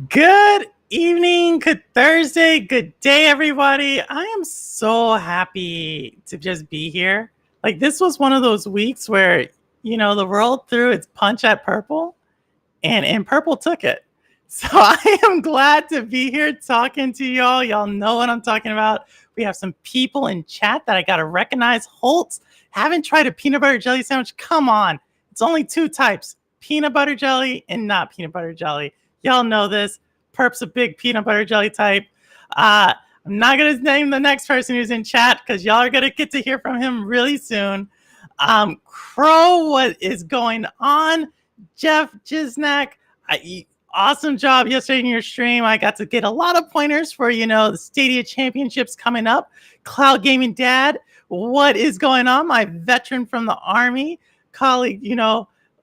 Good evening, good Thursday, good day, everybody. I am so happy to just be here. Like, this was one of those weeks where, the world threw its punch at Purple and Purple took it. So I am glad to be here talking to y'all. Y'all know what I'm talking about. We have some people in chat that I got to recognize. Holtz, haven't tried a peanut butter jelly sandwich? Come on. It's only two types, peanut butter jelly and not peanut butter jelly. Y'all know this. Perp's a big peanut butter jelly type. I'm not going to name the next person who's in chat because y'all are going to get to hear from him really soon. Crow, what is going on? Jeff Jiznak, awesome job yesterday in your stream. I got to get a lot of pointers for, the Stadia Championships coming up. Cloud Gaming Dad, what is going on? My veteran from the Army, colleague,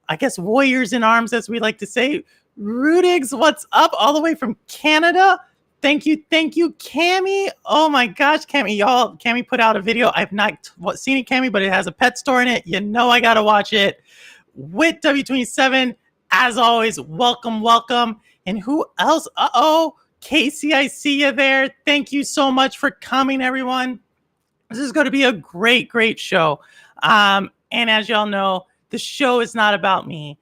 I guess warriors in arms, as we like to say. Rudigs, what's up? All the way from Canada. Thank you, Cammy. Oh my gosh, Cammy, y'all. Cammy put out a video. I've not seen it, Cammy, but it has a pet store in it. I gotta watch it. With W27, as always, welcome. And who else? Casey, I see you there. Thank you so much for coming, everyone. This is going to be a great show. And as y'all know, the show is not about me.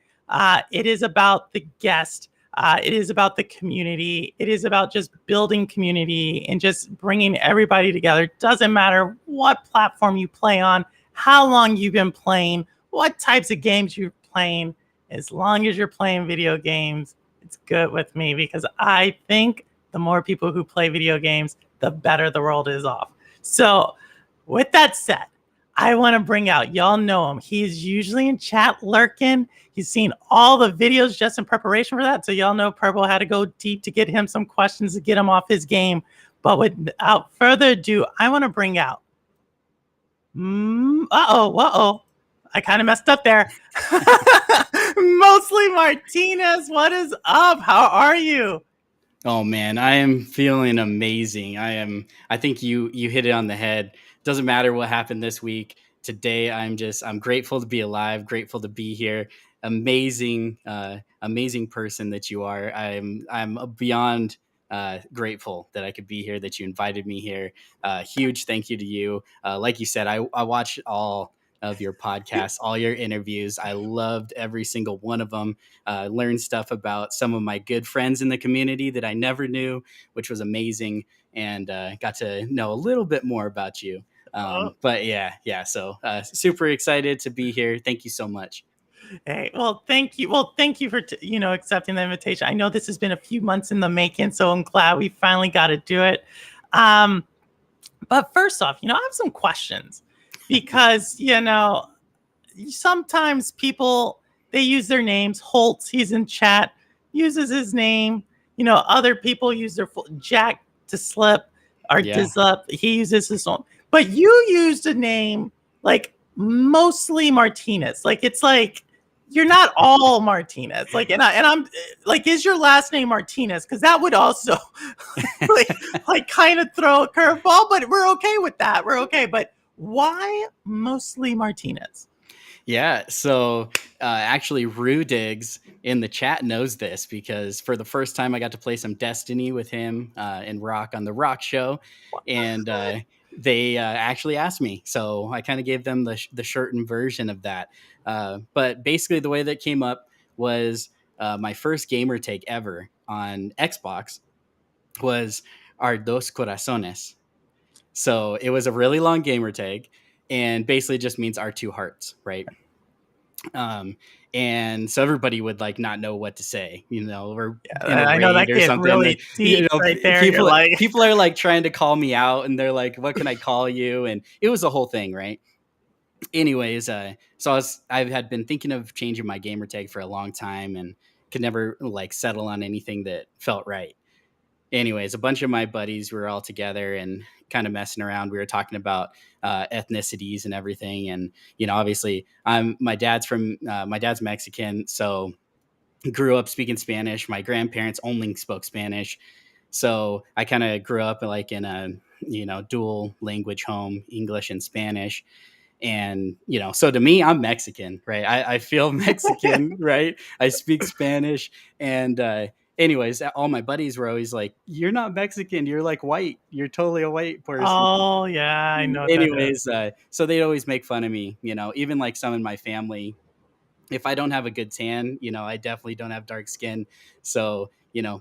It is about the guest. It is about the community. It is about just building community and just bringing everybody together. Doesn't matter what platform you play on, how long you've been playing, what types of games you're playing. As long as you're playing video games, it's good with me because I think the more people who play video games, the better the world is off. So with that said, I want to bring out, y'all know him. He's usually in chat lurking. He's seen all the videos just in preparation for that. So y'all know Purple had to go deep to get him some questions to get him off his game. But without further ado, I want to bring out, I kind of messed up there. Mostly Martinez, what is up? How are you? Oh man, I am feeling amazing. I think you hit it on the head. Doesn't matter what happened this week. Today, I'm grateful to be alive, grateful to be here. Amazing person that you are. I'm beyond grateful that I could be here, that you invited me here. Huge thank you to you. Like you said, I watched all of your podcasts, all your interviews. I loved every single one of them. Learned stuff about some of my good friends in the community that I never knew, which was amazing, and got to know a little bit more about you. But yeah. So super excited to be here. Thank you so much. Hey, well, thank you. Well, thank you for, accepting the invitation. I know this has been a few months in the making, so I'm glad we finally got to do it. But first off, I have some questions because, sometimes people, they use their names. Holtz, he's in chat, uses his name. Other people use their full Jack to slip or to slip. He uses his own. But you used a name like Mostly Martinez. Like, it's like, you're not all Martinez. Like, and I'm like, is your last name Martinez? Because that would also like kind of throw a curveball, but we're okay with that. We're okay. But why Mostly Martinez? Yeah, so actually Rudigs in the chat knows this because for the first time I got to play some Destiny with him and Rock on the Rock show. And they actually asked me. So I kind of gave them the shortened version of that. But basically the way that came up was my first gamer take ever on Xbox was our dos corazones. So it was a really long gamer tag, and basically just means our two hearts, right? Um, and so everybody would like not know what to say, or in a I know raid that or gets something. really deep right there. You're People like, people are like trying to call me out, and they're like, "What can I call you?" And it was a whole thing, right? Anyways, so I had been thinking of changing my gamer tag for a long time, and could never like settle on anything that felt right. Anyways, a bunch of my buddies were all together and kind of messing around. We were talking about ethnicities and everything, and obviously, my dad's Mexican, so grew up speaking Spanish. My grandparents only spoke Spanish, so I kind of grew up like in a dual language home, English and Spanish. And so to me, I'm Mexican, right? I feel Mexican, right? I speak Spanish. And anyways, all my buddies were always like, "You're not Mexican, you're like white, you're totally a white person." oh yeah, I know what that is. Anyways, so they'd always make fun of me, even like some in my family. If I don't have a good tan, I definitely don't have dark skin. So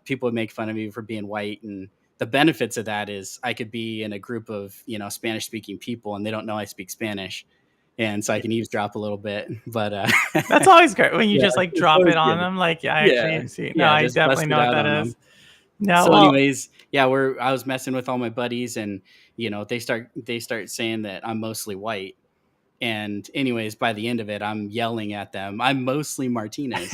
people would make fun of me for being white. And the benefits of that is I could be in a group of Spanish speaking people, and they don't know I speak Spanish, and so I can eavesdrop a little bit. But That's always great when you yeah, just like it's drop always it on good. them. Like, yeah, I Yeah, actually see. No, yeah, I just definitely bust know it what out that on is. them. No, So, well, anyways, yeah, I was messing with all my buddies, and they start saying that I'm mostly white. And anyways, by the end of it, I'm yelling at them, "I'm mostly Martinez."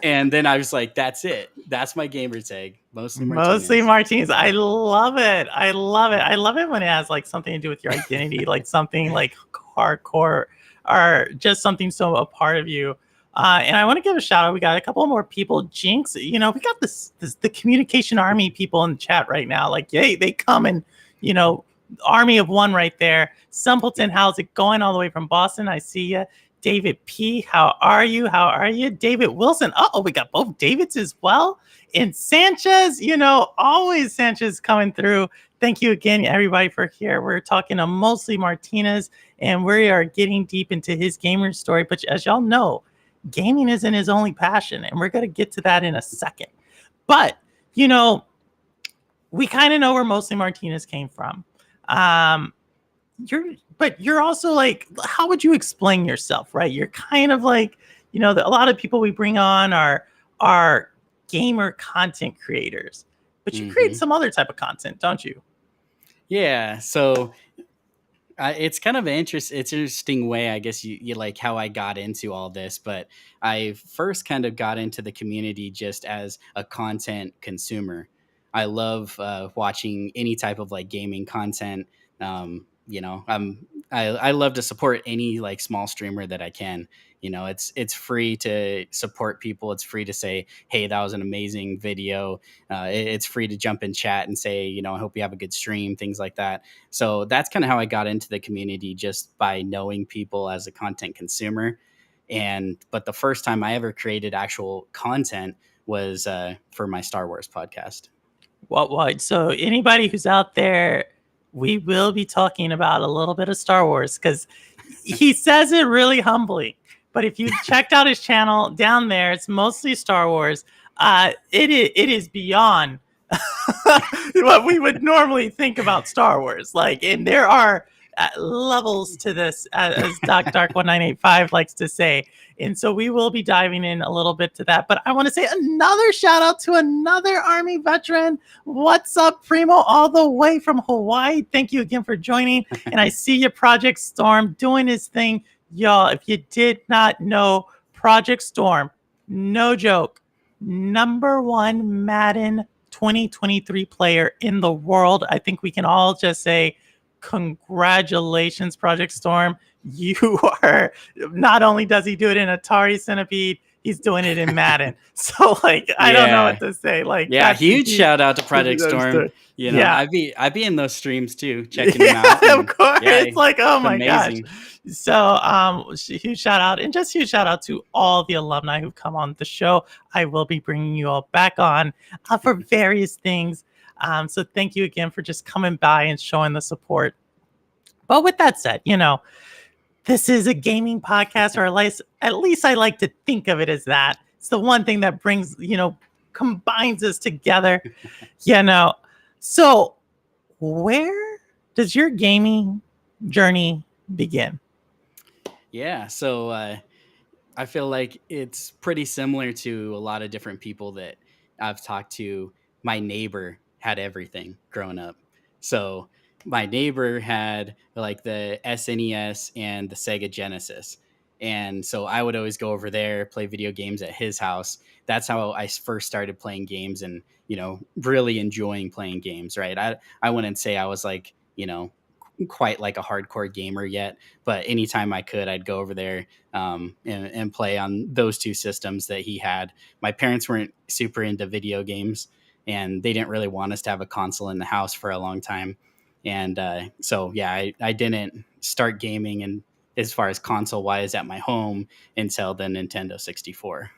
And then I was like, "That's it. That's my gamer tag, Mostly mostly Martinez." Martinez. I love it. I love it. I love it when it has like something to do with your identity, like something like hardcore or just something so a part of you. And I want to give a shout out. We got a couple more people. Jinx, we got this the communication army people in the chat right now. Like, yay, they come and you know, army of one right there. Simpleton, how's it going? All the way from Boston. I see you. David P, how are you? How are you? David Wilson. Oh, we got both Davids as well. And Sanchez, always Sanchez coming through. Thank you again, everybody, for here. We're talking to Mostly Martinez, and we are getting deep into his gamer story. But as y'all know, gaming isn't his only passion, and we're going to get to that in a second. But, we kind of know where Mostly Martinez came from. You're also like, how would you explain yourself, right? You're kind of like, a lot of people we bring on are gamer content creators, but you create Hmm. some other type of content, don't you? Yeah. So it's kind of interesting way, I guess you like how I got into all this, but I first kind of got into the community just as a content consumer. I love watching any type of like gaming content. I love to support any like small streamer that I can. It's free to support people. It's free to say, "Hey, that was an amazing video." It's free to jump in chat and say, "I hope you have a good stream," things like that. So that's kind of how I got into the community, just by knowing people as a content consumer. But the first time I ever created actual content was for my Star Wars podcast. What? So anybody who's out there, we will be talking about a little bit of Star Wars because he says it really humbly. But if you've checked out his channel down there, it's mostly Star Wars. It is beyond what we would normally think about Star Wars. Like, and there are levels to this, as Dark1985 likes to say. And so we will be diving in a little bit to that. But I want to say another shout out to another Army veteran. What's up, Primo, all the way from Hawaii? Thank you again for joining. And I see you, Project Storm, doing his thing. Y'all, if you did not know, Project Storm, no joke, #1 Madden 2023 player in the world. I think we can all just say congratulations, Project Storm. You are, not only does he do it in Atari Centipede, he's doing it in Madden. So like, I don't know Yeah. what to say. Like, Yeah, huge shout out to Project Storm. Yeah. I'd be in those streams too, checking them out. Of course. Yeah, It's like, oh it's my amazing. gosh. So huge shout out, and just huge shout out to all the alumni who've come on the show. I will be bringing you all back on for various things. So thank you again for just coming by and showing the support. But with that said, this is a gaming podcast, or at least I like to think of it as that. It's the one thing that brings, combines us together. So, where does your gaming journey begin? Yeah. So I feel like it's pretty similar to a lot of different people that I've talked to. My neighbor had everything growing up. So my neighbor had like the SNES and the Sega Genesis. And so I would always go over there, play video games at his house. That's how I first started playing games and, really enjoying playing games, right? I wouldn't say I was like, quite like a hardcore gamer yet, but anytime I could, I'd go over there and play on those two systems that he had. My parents weren't super into video games, and they didn't really want us to have a console in the house for a long time. And so, yeah, I didn't start gaming and as far as console wise at my home until the Nintendo 64.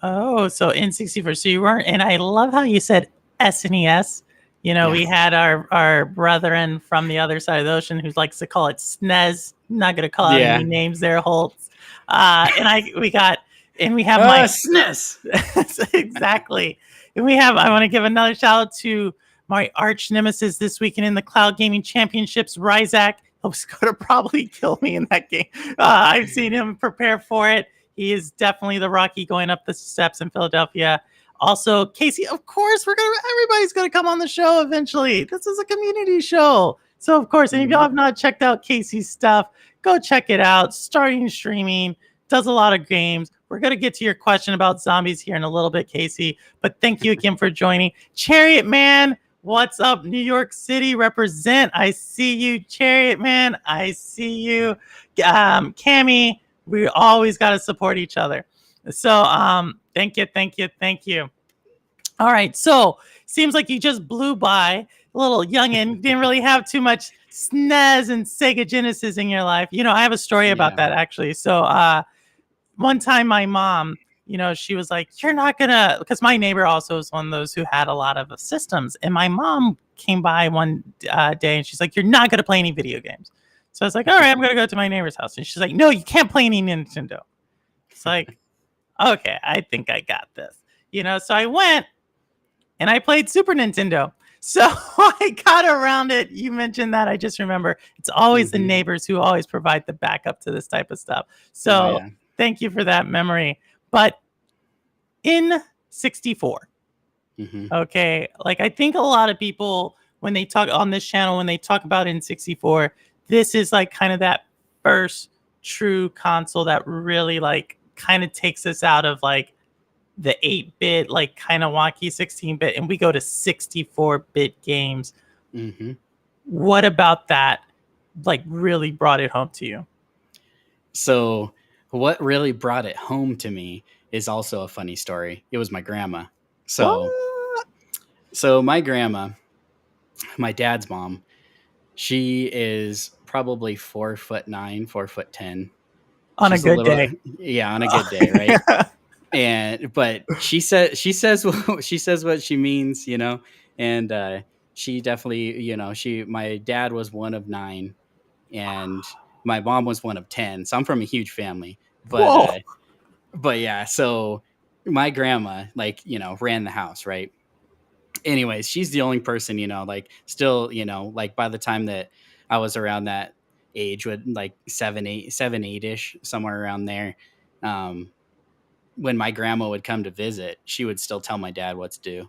Oh, so N64. So you weren't, and I love how you said SNES. Yeah. We had our brethren from the other side of the ocean who likes to call it SNES. I'm not going to call out Yeah. any names there, Holtz. We have my SNES. exactly. And I want to give another shout out to my arch nemesis this weekend in the Cloud Gaming Championships, Ryzak. He's going to probably kill me in that game. I've seen him prepare for it. He is definitely the Rocky going up the steps in Philadelphia. Also, Casey, of course, everybody's gonna come on the show eventually. This is a community show. So of course, and if y'all have not checked out Casey's stuff, go check it out. Starting streaming, does a lot of games. We're gonna get to your question about zombies here in a little bit, Casey. But thank you again for joining. Chariot Man, what's up? New York City represent. I see you, Chariot Man. I see you. Cammy, we always got to support each other. So thank you. All right, so seems like you just blew by. A little youngin, didn't really have too much SNES and Sega Genesis in your life. I have a story about that actually. So one time my mom, she was like, you're not gonna, because my neighbor also was one of those who had a lot of systems, and my mom came by one day and she's like, you're not gonna play any video games. So I was like, all right, I'm gonna go to my neighbor's house, and she's like, no, you can't play any Nintendo. It's like, okay, I think I got this. So I went and I played Super Nintendo. So I got around it. You mentioned that. I just remember it's always the neighbors who always provide the backup to this type of stuff. So thank you for that memory. But in 64, okay, like I think a lot of people, when they talk on this channel, when they talk about N64, this is like kind of that first true console that really like kind of takes us out of like the 8-bit, like kind of wonky 16-bit, and we go to 64-bit games. What about that like really brought it home to you? So what really brought it home to me is also a funny story. It was my grandma. So my grandma, my dad's mom, she is probably 4'9", 4'10". On She's a good day. Yeah, on a good day, right? But she says what she means, and she definitely, my dad was one of 9, and my mom was one of 10. So I'm from a huge family, but yeah. So my grandma, ran the house, right? Anyways, she's the only person, like still, like by the time that I was around that age, with like 7, 8 ish, somewhere around there. When my grandma would come to visit, she would still tell my dad what to do.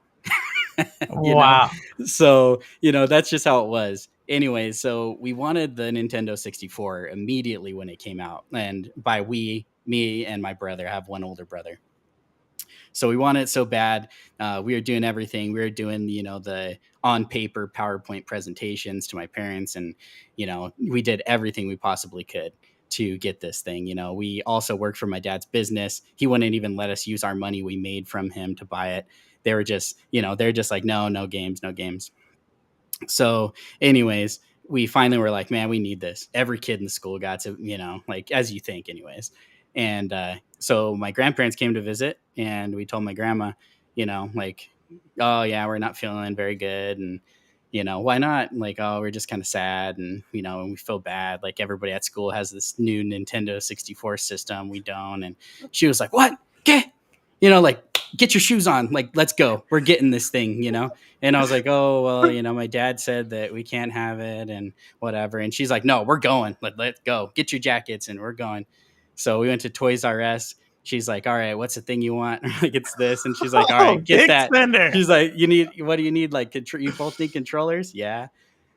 Wow. So, that's just how it was. Anyway, so we wanted the Nintendo 64 immediately when it came out. And by we, me and my brother, I have one older brother. So we wanted it so bad. We were doing everything. We were doing, the on paper PowerPoint presentations to my parents. And, we did everything we possibly could to get this thing. We also worked for my dad's business. He wouldn't even let us use our money we made from him to buy it. They were just, they're just like, no games. So anyways, we finally were like, man, we need this. Every kid in the school got to, like, as you think anyways. And so my grandparents came to visit, and we told my grandma, like, oh yeah, we're not feeling very good. And, why not? Like, oh, we're just kind of sad. And, we feel bad. Like everybody at school has this new Nintendo 64 system. We don't. And she was like, what? Get, like get your shoes on, like, let's go, we're getting this thing, and I was like, oh well, my dad said that we can't have it and whatever, and she's like, no, we're going, let's go, get your jackets and we're going. So we went to Toys R Us. She's like, all right, what's the thing you want? Like, it's this. And she's like, all Oh, right, get big that. spender. She's like, what do you need? Like, you both need controllers? Yeah.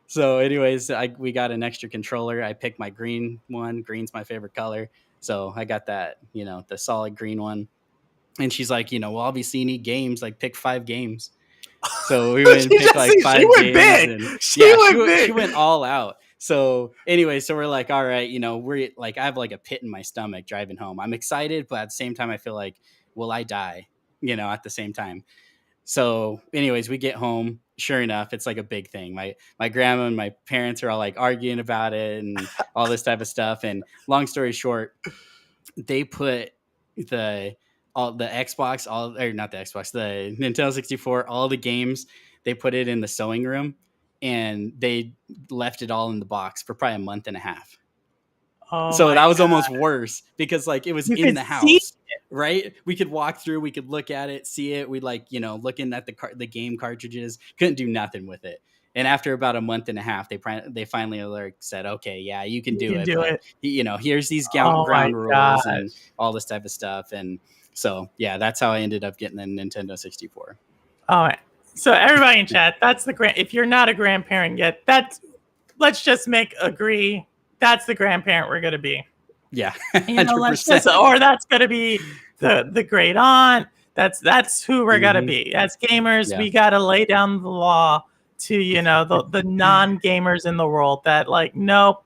So anyways, we got an extra controller. I picked my green one. Green's my favorite color. So I got that, the solid green one. And she's like, well, obviously you need games, like pick 5 games. So we went and picked like 5 went games. big. And She she went all out. So anyway, so we're like, all right, we're like, I have like a pit in my stomach driving home. I'm excited, but at the same time, I feel like, will I die? At the same time. So anyways, we get home. Sure enough, it's like a big thing. My grandma and my parents are all like arguing about it and all this type of stuff. And long story short, they put the Xbox, or not the Xbox, the Nintendo 64, all the games, they put it in the sewing room and they left it all in the box for probably a month and a half. Oh, so that was God. almost worse because like it was in the house, right? We could walk through, we could look at it, see it. We like, looking at the game cartridges, couldn't do nothing with it. And after about a month and a half, they finally like said, okay, yeah, you can do it. Here's these ground rules and all this type of stuff. And so, yeah, that's how I ended up getting the Nintendo 64. Oh, so everybody in chat, that's if you're not a grandparent yet, let's just agree. That's the grandparent we're going to be. Yeah. 100%. Or that's going to be the great aunt. That's who we're going to be. As gamers, we got to lay down the law to, the non-gamers in the world that like, nope,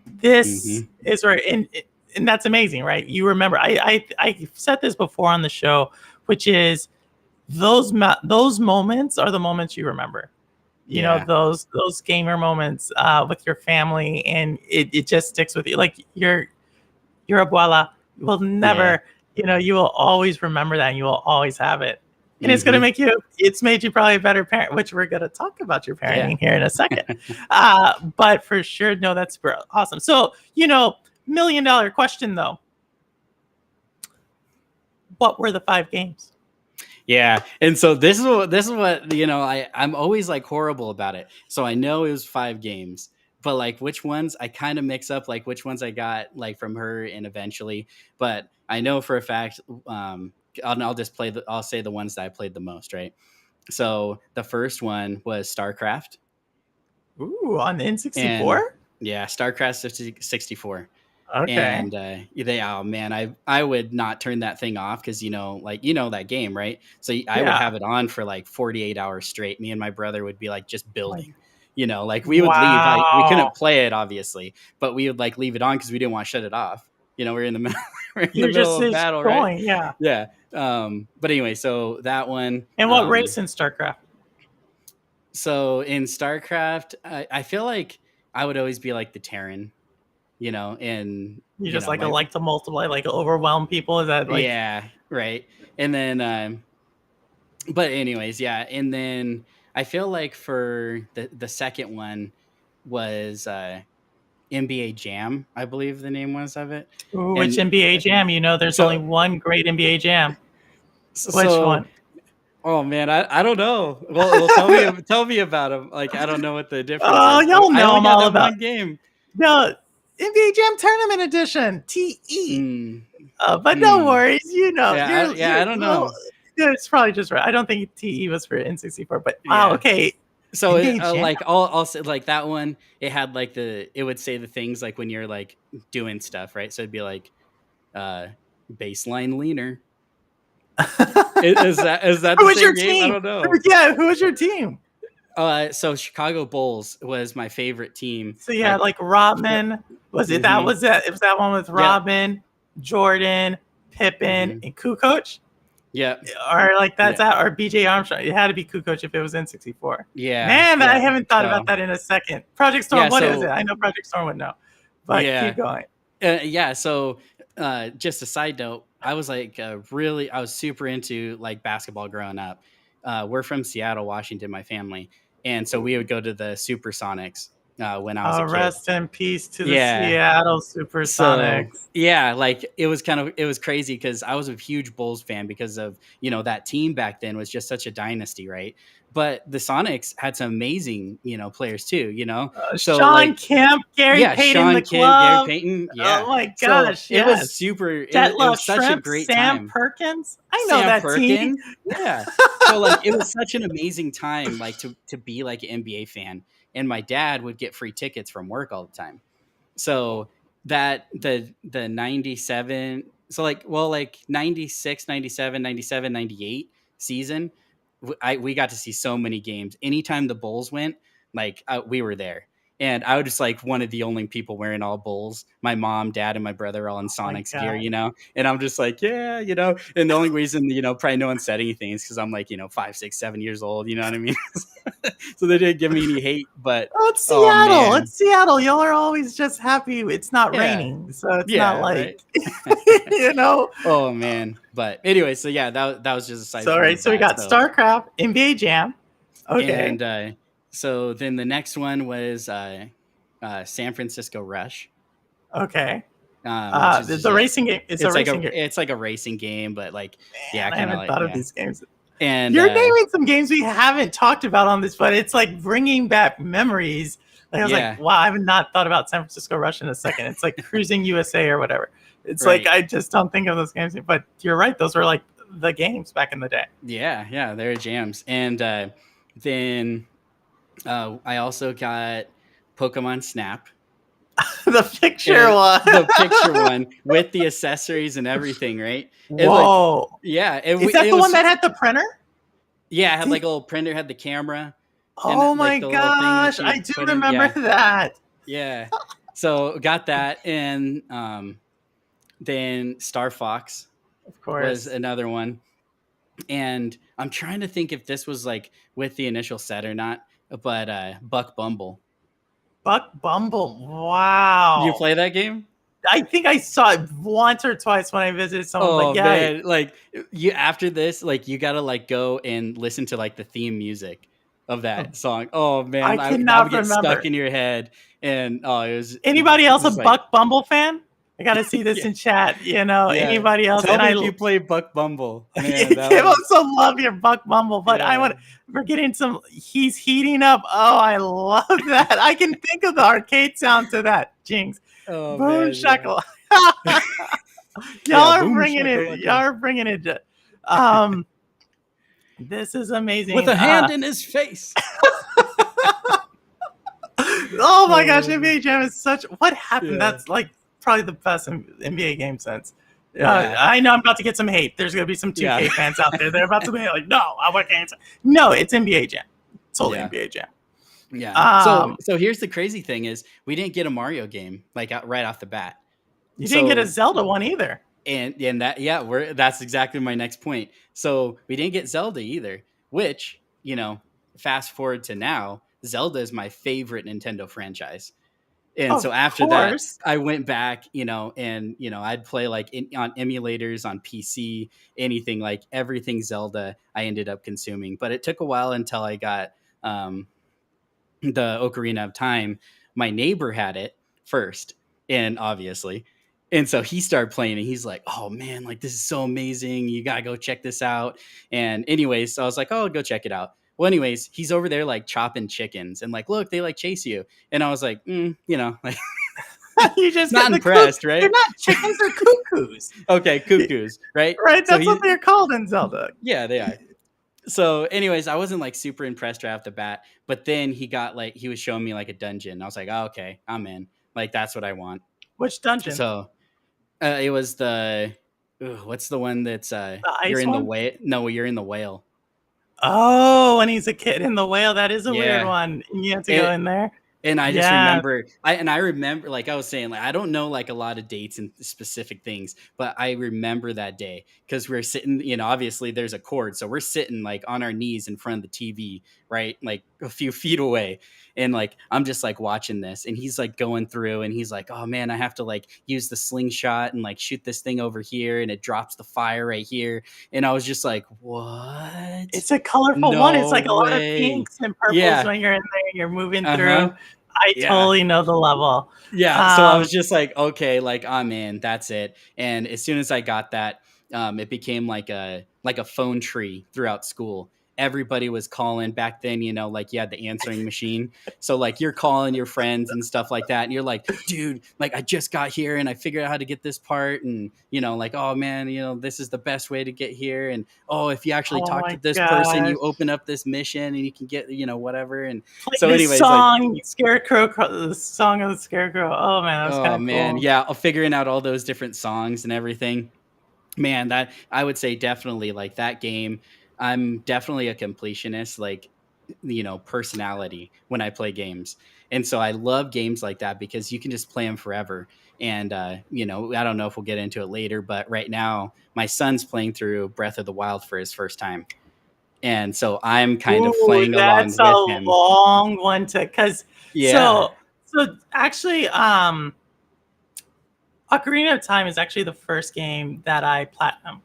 this is right. And that's amazing, right? You remember, I said this before on the show, which is those moments are the moments you remember. Those gamer moments with your family, and it just sticks with you. Like your abuela will never, you will always remember that, and you will always have it. And it's going to make it's made you probably a better parent, which we're going to talk about your parenting here in a second. But for sure, no, that's awesome. So, $1 million question though. What were the 5 games? Yeah. And so this is what, I'm always like horrible about it. So I know it was 5 games, but like which ones I kind of mix up, like which ones I got like from her and eventually, but I know for a fact, I'll just I'll say the ones that I played the most, right? So the first one was StarCraft. Ooh, on the N64? Yeah, StarCraft 64. Okay. And oh man, I would not turn that thing off because that game, right? So I would have it on for like 48 hours straight. Me and my brother would be like just building. Like we would leave. We couldn't play it obviously, but we would like leave it on because we didn't want to shut it off. We're in the middle. We're in the middle of battle, right? Yeah. Yeah. But anyway, so that one. And what race in StarCraft? So in StarCraft, I feel like I would always be like the Terran. And you just like to multiply, like overwhelm people. Is that like? Yeah, right. And then, but anyways, yeah. And then I feel like for the second one was NBA Jam, I believe the name was of it. Ooh, which NBA Jam? There's only one great NBA Jam. Which one? Oh man, I don't know. Well, tell me about them. Like I don't know what the difference is. Oh, y'all know them all about one game. No, NBA Jam Tournament Edition, TE. But no worries, I don't know. It's probably just right. I don't think TE was for N64, but wow, okay. So like I'll say like that one, it had like it would say the things like when you're like doing stuff, right? So it'd be like baseline leaner. is that the same game? I don't know. Yeah, who was your team? So Chicago Bulls was my favorite team. So you had like Rodman. Was it that? Was that? It was that one with Rodman, Jordan, Pippen, and Kukoc. Yeah. Or like that's that, or BJ Armstrong. It had to be Kukoc if it was N64. Yeah. Man, I haven't thought about that in a second. Project Storm. What is it? I know Project Storm would know, but keep going. So just a side note, I was like I was super into like basketball growing up. We're from Seattle, Washington, my family. And so we would go to the Supersonics when I was a kid. Rest in peace to the Yeah. Seattle So Supersonics. yeah, like it was crazy because I was a huge Bulls fan because of that team back then was just such a dynasty, right? But the Sonics had some amazing players too, so Sean like Kemp, Gary yeah, Payton, the Sean Kemp, Gary glove. Payton, Oh yeah. my So gosh, it was yes. super. It Detlef was such a Shrimp, great Sam time. Perkins. I know Sam that team. Perkins. Yeah. So like it was such an amazing time like to be like an NBA fan. And my dad would get free tickets from work all the time. So that the 97 so like 96, 97, 97, 98 season we got to see so many games. Anytime the Bulls went, like we were there. And I was just like one of the only people wearing all Bulls. My mom, dad, and my brother all in Oh my Sonics gear, god. And I'm just like, yeah, And the only reason, probably no one said anything is because I'm like, 5, 6, 7 years old. You know what I mean? So they didn't give me any hate. But Oh, it's oh Seattle. man, It's Seattle. Y'all are always just happy it's not yeah, raining. So it's not yeah, like, right. you know. Oh man. But anyway, so yeah, that was just aside So, all from right. So we that. got So StarCraft, NBA Jam. Okay. and so then the next one was San Francisco Rush, Okay. which is just, The racing game is a racing game. it's like a racing game, but like Man, I kind of haven't like thought of these games. and You're naming some games we haven't talked about on this, but it's like bringing back memories. Like I was yeah, like, wow, I have not thought about San Francisco Rush in a second. It's like Cruising USA or whatever. It's right. like I just don't think of those games. But you're right; those were like the games back in the day. Yeah, they're jams. And then I also got Pokemon Snap. The picture one. The picture one with the accessories and everything, right? Whoa! Is that It the was, one that had the printer? yeah, it had like a little printer, had the camera, and Oh like my the little thing that gosh! you I would do put in. remember that. Yeah. So got that, and then Star Fox Of was course. another one, and I'm trying to think if this was like with the initial set or not, but Buck Bumble. Buck Bumble. You Wow. play that game? I think I saw it once or twice when I visited someone, but Oh yeah. man, like you after this, like you gotta like go and listen to like the theme music of that song. Oh man, I that would cannot get stuck remember. in your head, and it was Anybody else a just like Buck Bumble fan? I got to see this yeah, in chat. yeah. Anybody else? Tell And me I if you play Buck Bumble, man. That give was us some love, your Buck Bumble. But I yeah. want we're getting some. He's heating up. Oh, I love that. I can think of the arcade sound to that. Jinx, Oh boom, man, yeah. shackle. Y'all Yeah, are boom bringing it. shakalaka. Y'all are bringing it. Um, this is amazing. With a hand in his face. Oh my gosh, NBA Jam is such. What happened? Yeah. That's like probably the best NBA game since. Yeah. I know I'm about to get some hate. There's going to be some 2K fans out there. They're about to be like, no, I can't. No, it's NBA Jam. Totally NBA Jam. Yeah. So here's the crazy thing is we didn't get a Mario game like right off the bat. You didn't get a Zelda one either. And that's exactly my next point. So we didn't get Zelda either, which, fast forward to now, Zelda is my favorite Nintendo franchise. And so after that, I went back, and I'd play like on emulators on PC, anything, like everything Zelda I ended up consuming. But it took a while until I got the Ocarina of Time. My neighbor had it first, and obviously. And so he started playing and he's like, oh man, like this is so amazing. You got to go check this out. And anyways, so I was like, oh, go check it out. Well, anyways, he's over there like chopping chickens and like, look, they like chase you. And I was like, like you just not impressed, right? They're not chickens, they're cuckoos. Okay, cuckoos, right? Right, that's what they're called in Zelda. Yeah, they are. So anyways, I wasn't like super impressed right off the bat, but then he was showing me like a dungeon. I was like, oh, okay, I'm in. Like, that's what I want. Which dungeon? So it was what's the one that's you're in the whale? No, you're in the whale. Oh, when he's a kid in the whale, that is a weird one. You have to go in there. And I just remember, I remember, like I was saying, like I don't know like a lot of dates and specific things, but I remember that day because we're sitting, obviously there's a cord, so we're sitting like on our knees in front of the TV, right, like a few feet away, and like I'm just like watching this, and he's like going through, and he's like, oh man, I have to like use the slingshot and like shoot this thing over here, and it drops the fire right here, and I was just like, what? It's a colorful one. It's like a lot of pinks and purples when you're in there. You're moving through. I Yeah. totally know the level. Yeah, so I Um, was just like, okay, like I'm in, that's it. And as soon as I got that, it became like a phone tree throughout school. Everybody was calling back then, like you had the answering machine. So like you're calling your friends and stuff like that, and you're like, dude, like I just got here and I figured out how to get this part, and like, oh man, this is the best way to get here. And oh, if you actually oh talk to my this person, gosh. you open up this mission and you can get, whatever. And Play so this anyways, like song, Scarecrow, the song of the Scarecrow. Oh man, that was kind oh of man, cool. yeah, figuring out all those different songs and everything. Man, that I would say definitely like that game. I'm definitely a completionist, like personality when I play games. And so I love games like that because you can just play them forever. And I don't know if we'll get into it later, but right now my son's playing through Breath of the Wild for his first time. And so I'm kind of Ooh, playing along that's a with him. long one to, cause Yeah. so actually, Ocarina of Time is actually the first game that I platinum,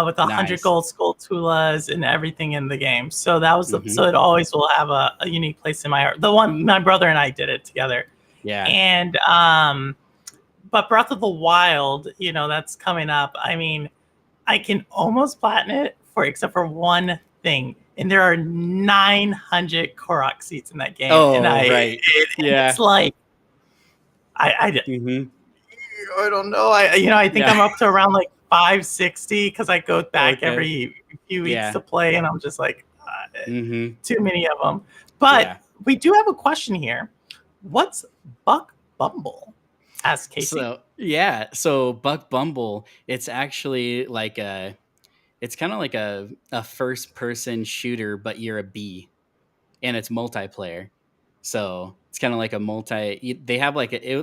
with 100 Nice. gold skulltulas and everything in the game. So that was so Hmm. it always will have a unique place in my heart. The one my brother and I did it together, Yeah. and but Breath of the Wild, that's coming up. I mean, I can almost platinum it for except for one thing, and there are 900 Korok seats in that game, and Oh, right. it's Yeah. like I Hmm. I don't know. I think Yeah. I'm up to around like 560 because I go back Okay. every few weeks Yeah. to play, and I'm just like, Hmm. too many of them. But Yeah. we do have a question here. What's Buck Bumble? Asked Casey. So Buck Bumble, it's actually it's kind of like a first person shooter, but you're a bee, and it's multiplayer. So it's kind of like a they have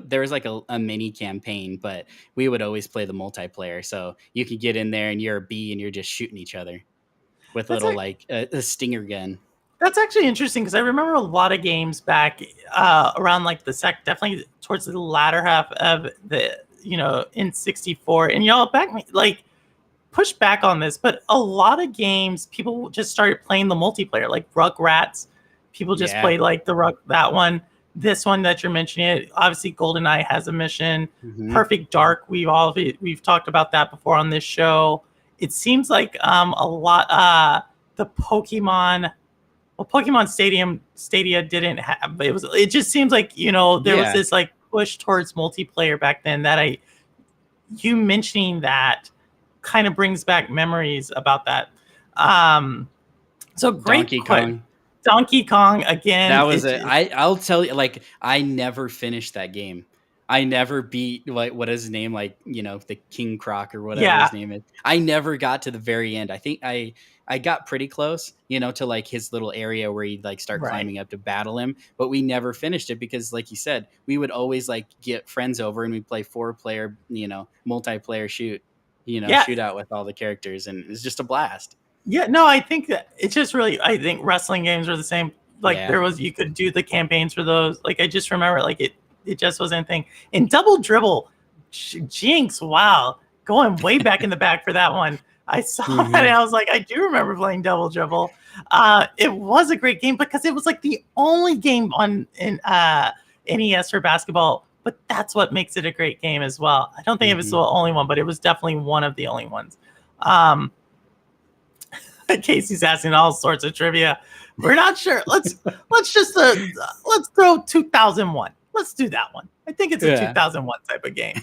there was like a mini campaign, but we would always play the multiplayer. So you could get in there and you're a bee and you're just shooting each other with That's little a like a stinger gun. That's actually interesting because I remember a lot of games back, around like definitely towards the latter half of the in '64, and y'all back me like push back on this, but a lot of games people just started playing the multiplayer, like Rugrats. People just Yeah. played like that one. This one that you're mentioning, it obviously GoldenEye has a mission. Hmm. Perfect Dark, we've talked about that before on this show. It seems like a lot the Pokemon Stadia didn't have, but it just seems like there was Yeah. this like push towards multiplayer back then that I you mentioning that kind of brings back memories about that. Um, so great Donkey question. Kong. Donkey Kong again. That was it. I'll tell you, like, I never finished that game. I never beat what is his name, like, the King Croc or whatever Yeah, his name is. I never got to the very end. I think I got pretty close, to like his little area where he'd like start right. climbing up to battle him, but we never finished it because, like you said, we would always like get friends over and we'd play 4-player, multiplayer Yeah, shootout with all the characters, and it was just a blast. yeah. No, I think that it's just really. I think wrestling games are the same. Like Yeah. you could do the campaigns for those. Like I just remember, like it just was anything. And Double Dribble, Jinx. Wow, going way back in the back for that one. I saw that and Hmm. I was like, I do remember playing Double Dribble. It was a great game because it was like the only game on in NES for basketball. But that's what makes it a great game as well. I don't think it was the Hmm. only one, but it was definitely one of the only ones. Um, Casey's asking all sorts of trivia. We're not sure. Let's throw 2001. Let's do that one. I think it's a Yeah. 2001 type of game.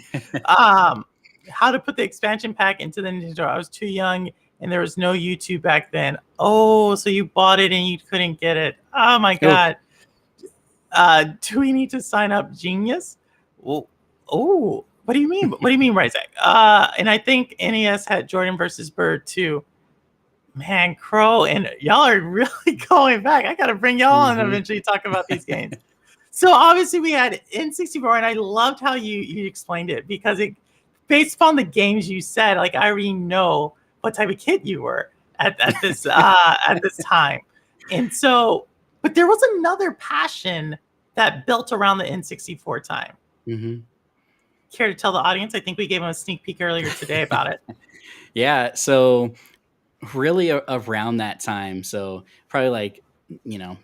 Um, how to put the expansion pack into the Nintendo? I was too young and there was no YouTube back then. Oh, so you bought it and you couldn't get it. Oh my Oh. god. Do we need to sign up Genius? Well, oh, what do you mean? What do you mean, Ryzak? And I think NES had Jordan versus Bird too. Man, Crow, and y'all are really going back. I gotta bring y'all on and Hmm. eventually talk about these games. So obviously we had N64, and I loved how you explained it because it based upon the games you said, like I already know what type of kid you were at this time. And so, but there was another passion that built around the N64 time. Hmm. Care to tell the audience? I think we gave them a sneak peek earlier today about it. Yeah. So really around that time, so probably like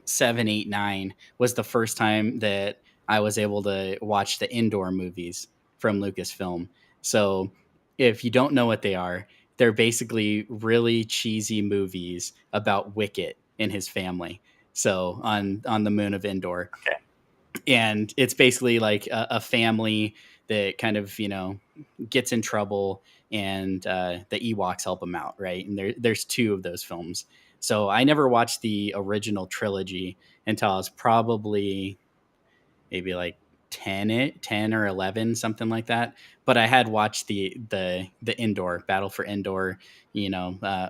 7, 8, 9 was the first time that I was able to watch the Indoor movies from Lucasfilm. So if you don't know what they are, they're basically really cheesy movies about Wicket and his family. So on the moon of Endor, Okay. and it's basically like a family that kind of gets in trouble, and the Ewoks help them out, right? And there's two of those films. So I never watched the original trilogy until I was probably maybe like 10 or 11, something like that. But I had watched the Indoor Battle for Endor,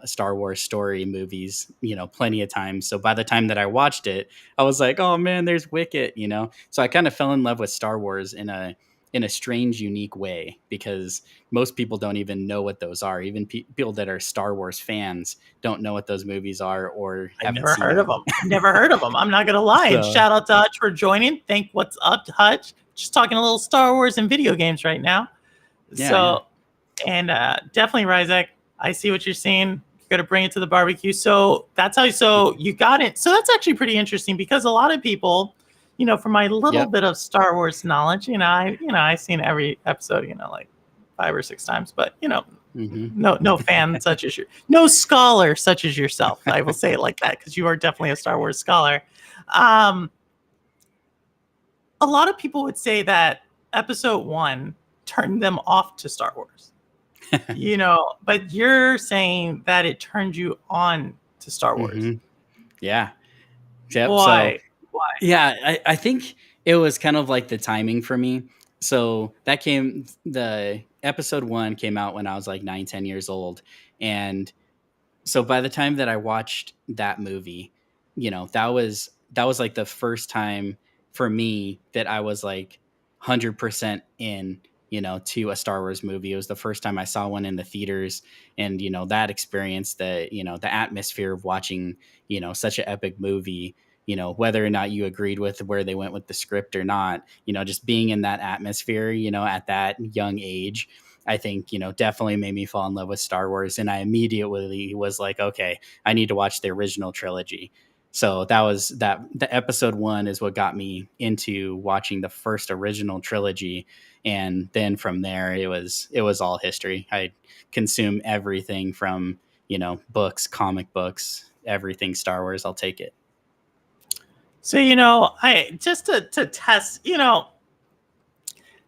Star Wars story movies, plenty of times. So by the time that I watched it, I was like, oh man, there's Wicket. So I kind of fell in love with Star Wars in a strange, unique way, because most people don't even know what those are. Even people that are Star Wars fans don't know what those movies are or I've haven't never seen heard of them. them. Never heard of them. I'm not gonna lie. And So shout out to Hutch for joining. Thank what's up, Hutch. Just talking a little Star Wars and video games right now. yeah. So, and definitely, Ryzek, I see what you're saying. You got to bring it to the barbecue. So that's how. So you got it. So that's actually pretty interesting, because a lot of people, from my little Yep. bit of Star Wars knowledge, I've seen every episode, like 5 or 6 times, but Mm-hmm. no fan such as no scholar such as yourself. I will say it like that, because you are definitely a Star Wars scholar. Um, a lot of people would say that episode 1 turned them off to Star Wars. But you're saying that it turned you on to Star Wars. Mm-hmm. Yeah. Yep. So Why? Why? yeah, I think it was kind of like the timing for me. So the episode 1 came out when I was like 9, 10 years old. And so by the time that I watched that movie, that was like the first time for me that I was like 100% in, to a Star Wars movie. It was the first time I saw one in the theaters, and that experience, the atmosphere of watching, such an epic movie, whether or not you agreed with where they went with the script or not, just being in that atmosphere, at that young age, I think, definitely made me fall in love with Star Wars. And I immediately was like, okay, I need to watch the original trilogy. So the episode 1 is what got me into watching the first original trilogy. And then from there, it was all history. I consume everything from, books, comic books, everything Star Wars. I'll take it. So I just to test, have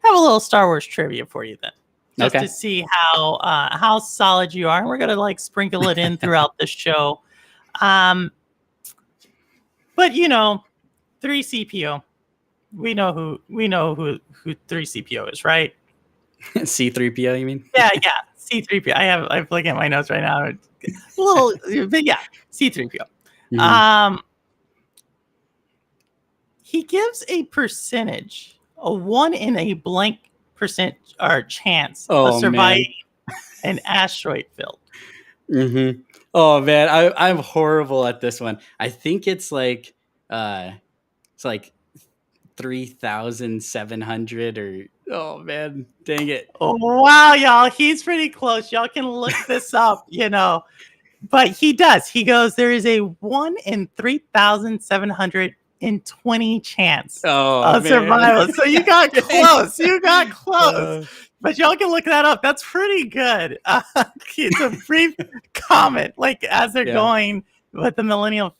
a little Star Wars trivia for you then, just to Okay. see how solid you are. And we're gonna like sprinkle it in throughout the show. But 3CPO. We know who 3CPO is, right? C-3PO, you mean? Yeah, C3PO. I'm looking at my notes right now. A little, but yeah, C3PO. Mhm. He gives a percentage, a 1 in a blank percent or chance of Oh man. surviving an asteroid field. Mm-hmm. Oh man, I'm horrible at this one. I think it's like 3,700, or oh man, dang it. Oh, wow, y'all, he's pretty close. Y'all can look this up, but he does. He goes, there is a 1 in 3,720 chance Oh of man. survival. So you got close. You got close. Uh, But y'all can look that up. That's pretty good. It's a brief comment, like as they're yeah. going with the Millennium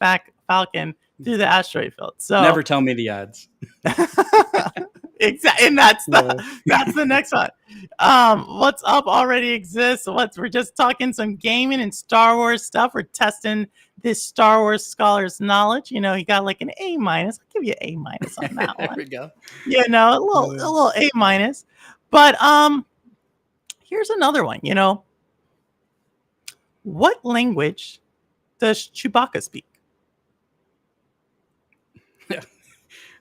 Falcon through the asteroid field. So Never tell me the odds. exactly, and that's the next one. What's up already exists. We're just talking some gaming and Star Wars stuff. We're testing this Star Wars scholar's knowledge. He got like an A minus. I'll give you an A minus on that There one. we go. A little A minus. But here's another one. What language does Chewbacca speak?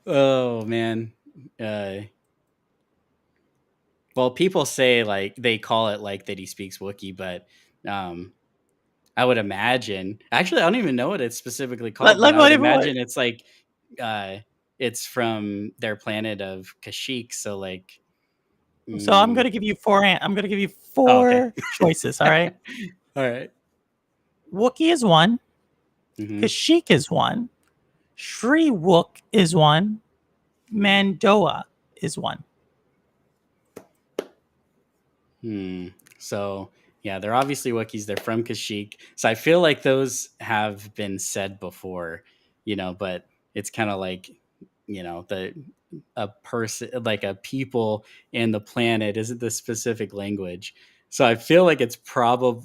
Oh man. Well, people say like they call it like that he speaks Wookiee, but I would imagine. Actually, I don't even know what it's specifically called, but Like I would what? imagine it's like uh, it's from their planet of Kashyyyk. So like, So I'm mm, gonna give you I'm gonna give you oh, okay, 4 choices. All right. all right. Wookiee is 1. Mm-hmm. Kashyyyk is 1. Shri Wook is 1. Mandoa is one. So yeah, they're obviously Wookiees. They're from Kashyyyk. So I feel like those have been said before, but it's kind of like, the a person, like a people and the planet isn't the specific language. So I feel like it's probably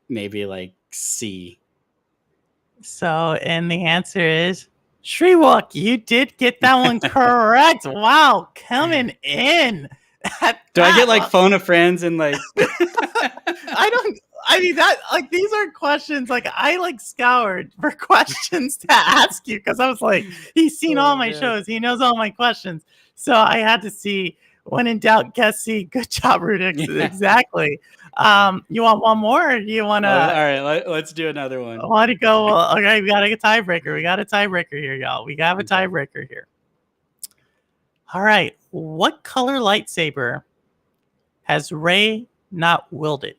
maybe like C. So, and the answer is Shriwalk. You did get that one correct. Wow, coming in at Do I get that. like phone a friends and like I don't. I mean that like these are questions like I like scoured for questions to ask you because I was like he's seen all my shows, he knows all my questions, so I had to see. When in doubt, guess C. Good job, Rudix. Yeah. Exactly. You want one more? Or do you want to? All right, let's do another one. Want to go? Okay, we got a tiebreaker. We got a tiebreaker here, y'all. We got a tiebreaker here. All right. What color lightsaber has Rey not wielded?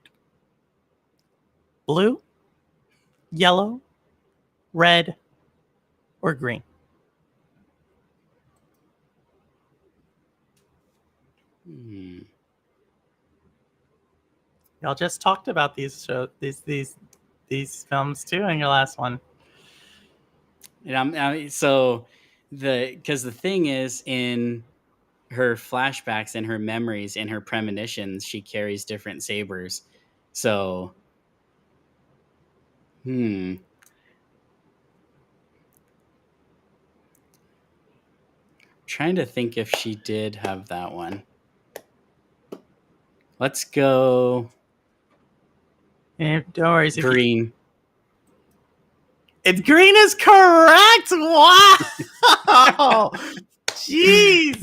Blue, yellow, red, or green? Y'all just talked about these films too in your last one. So because the thing is, in her flashbacks and her memories and her premonitions, she carries different sabers. So trying to think if she did have that one. Let's go don't worry. green. It's green is correct. Wow. Jeez.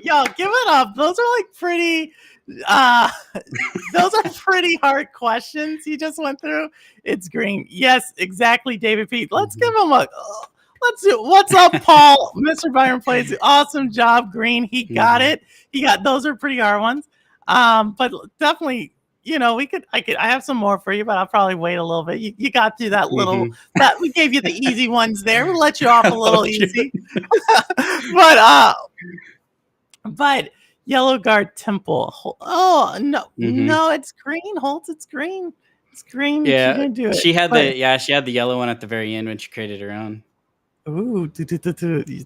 Y'all, give it up. Those are like pretty those are pretty hard questions you just went through. It's green. Yes, exactly, David Pete. Let's give him a let's do what's up, Paul. Mr. Byron plays. Awesome job, Green. He got it. Those are pretty hard ones. But definitely, I have some more for you, but I'll probably wait a little bit. You got through that little that we gave you the easy ones there. We'll let you off a little easy. but Yellow Guard Temple. Oh no, it's green. Holtz, it's green. It's green. Yeah, you do it. She had the yellow one at the very end when she created her own. Ooh,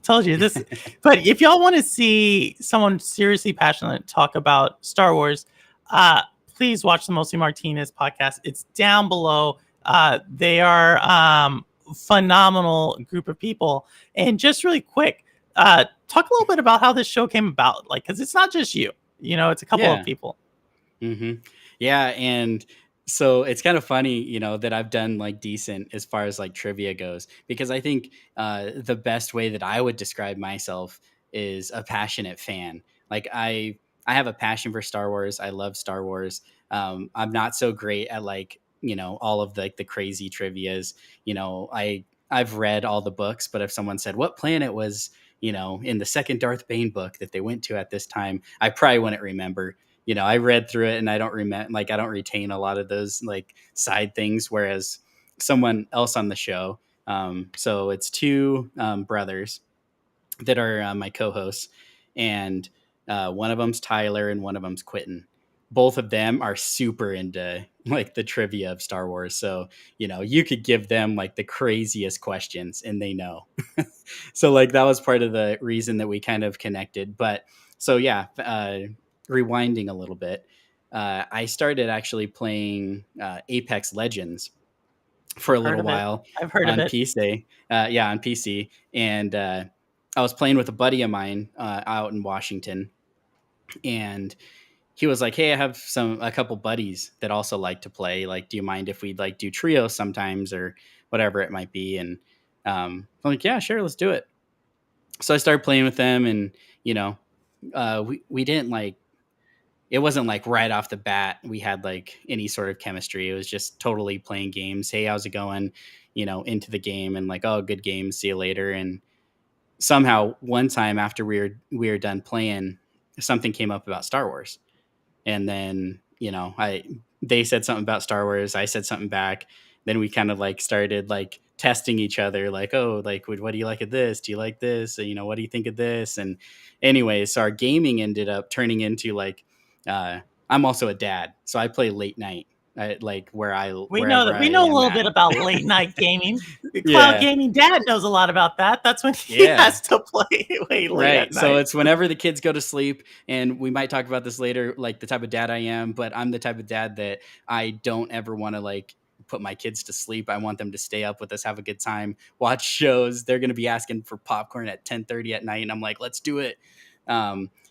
told you this. But if y'all want to see someone seriously passionate talk about Star Wars, please watch the Mostly Martinez podcast. It's down below. They are phenomenal group of people. And just really quick, talk a little bit about how this show came about. Like, because it's not just you. It's a couple of people. Yeah, and so it's kind of funny, that I've done like decent as far as like trivia goes, because I think the best way that I would describe myself is a passionate fan. Like I have a passion for Star Wars. I love Star Wars. I'm not so great at like, all of the crazy trivias. I've read all the books, but if someone said what planet was, in the second Darth Bane book that they went to at this time, I probably wouldn't remember. I read through it and I don't remember, like, I don't retain a lot of those like side things. Whereas someone else on the show, so it's two brothers that are my co-hosts, and one of them's Tyler and one of them's Quentin. Both of them are super into like the trivia of Star Wars. So, you could give them like the craziest questions and they know. So like that was part of the reason that we kind of connected. But so yeah, rewinding a little bit, I started actually playing Apex Legends for a little while. I've heard of it. PC. On PC. And I was playing with a buddy of mine out in Washington. And he was like, hey, I have a couple buddies that also like to play. Like, do you mind if we like do trios sometimes or whatever it might be? And I'm like, yeah, sure, let's do it. So I started playing with them, and we didn't like, it wasn't like right off the bat we had like any sort of chemistry. It was just totally playing games. Hey, how's it going? Into the game, and like, oh, good game, see you later. And somehow one time after we were done playing, something came up about Star Wars. And then, they said something about Star Wars. I said something back. then we kind of like started like testing each other, like, oh, like what do you like of this? Do you like this? What do you think of this? And anyways, so our gaming ended up turning into like I'm also a dad, so I play late night. Like We know wherever that I we know a am little at. bit about late night gaming. The cloud Yeah. gaming dad knows a lot about that. That's when he Yeah. has to play way late at Right. So night. it's whenever the kids go to sleep, and we might talk about this later, like the type of dad I am, but I'm the type of dad that I don't ever want to like put my kids to sleep. I want them to stay up with us, have a good time, watch shows. They're going to be asking for popcorn at 10:30 at night, and I'm like, let's do it.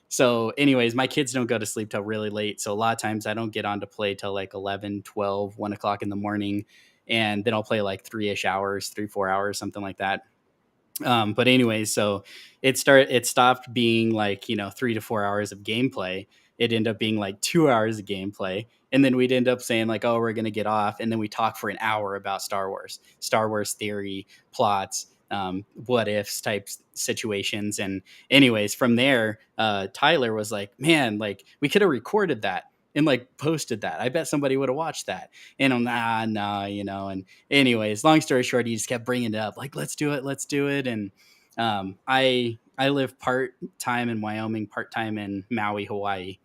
So anyways, my kids don't go to sleep till really late. So a lot of times I don't get on to play till like 11, 12, 1 o'clock in the morning. And then I'll play like 4 hours, something like that. But anyway, so it stopped being like 3 to 4 hours of gameplay. It ended up being like 2 hours of gameplay, and then we'd end up saying like, oh, we're gonna get off, and then we talk for an hour about Star Wars theory, plots, what ifs type situations. And anyways, from there, Tyler was like, man, like we could have recorded that and like posted that. I bet somebody would have watched that. And I'm nah, and anyways, long story short, he just kept bringing it up, like, let's do it. And I live part-time in Wyoming, part-time in Maui, Hawaii.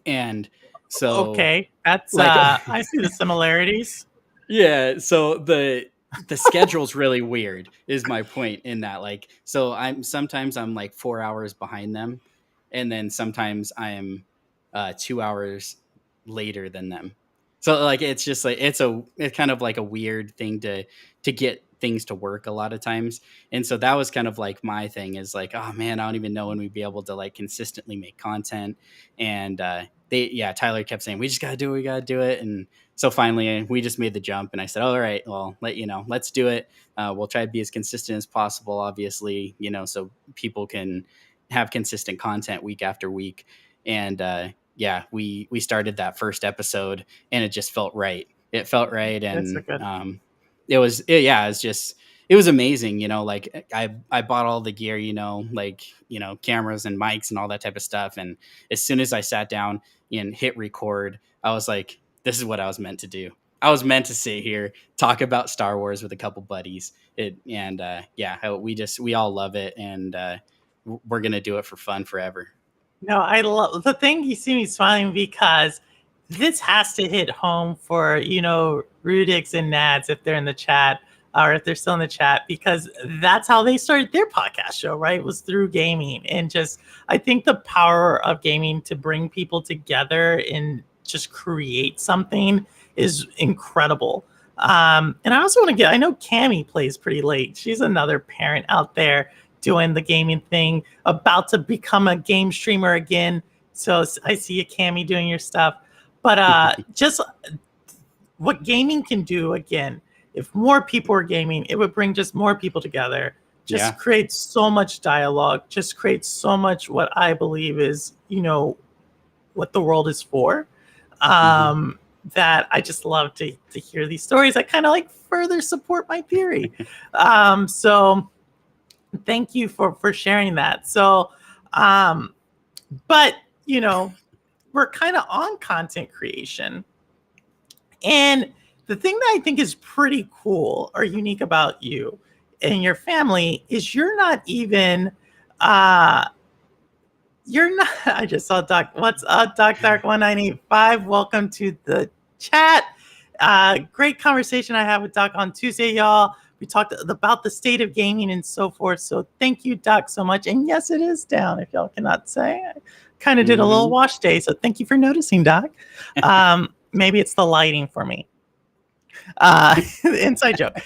And so Okay, that's like I see the similarities. yeah, so the schedule's really weird is my point in that. Like, so I'm like 4 hours behind them, and then sometimes I'm 2 hours later than them. So like it's just like it's kind of like a weird thing to get things to work a lot of times. And so that was kind of like my thing, is like, oh man, I don't even know when we'd be able to like consistently make content. And Tyler kept saying, we just gotta do it, we gotta do it. And so finally we just made the jump, and I said, all right, well, let's do it. We'll try to be as consistent as possible, obviously, so people can have consistent content week after week. And we started that first episode, and it just felt right. It felt right. That's so And good. it was amazing. Like I bought all the gear, like, cameras and mics and all that type of stuff. And as soon as I sat down and hit record, I was like, this is what I was meant to do. I was meant to sit here, talk about Star Wars with a couple buddies. We all love it. And we're going to do it for fun forever. No, I love the thing. You see me smiling because this has to hit home for Rudix and Nads, if they're in the chat, or if they're still in the chat, because that's how they started their podcast show, right? It was through gaming. And just, I think the power of gaming to bring people together and just create something is incredible. And I also want to I know Cammie plays pretty late. She's another parent out there doing the gaming thing, about to become a game streamer again. So I see you, Cammie, doing your stuff. But just what gaming can do, again, if more people are gaming, it would bring just more people together. Just create so much dialogue, just create so much what I believe is, what the world is for. That I just love to hear these stories. I kind of like further support my theory. So thank you for sharing that. So, but we're kind of on content creation. And the thing that I think is pretty cool or unique about you and your family is you're not even, I just saw Doc. What's up, Doc Dark 1985? Welcome to the chat. Great conversation I had with Doc on Tuesday, y'all. We talked about the state of gaming and so forth. So thank you, Doc, so much. And yes, it is down, if y'all cannot say. I kind of did a little wash day. So thank you for noticing, Doc. Maybe it's the lighting for me. Inside joke.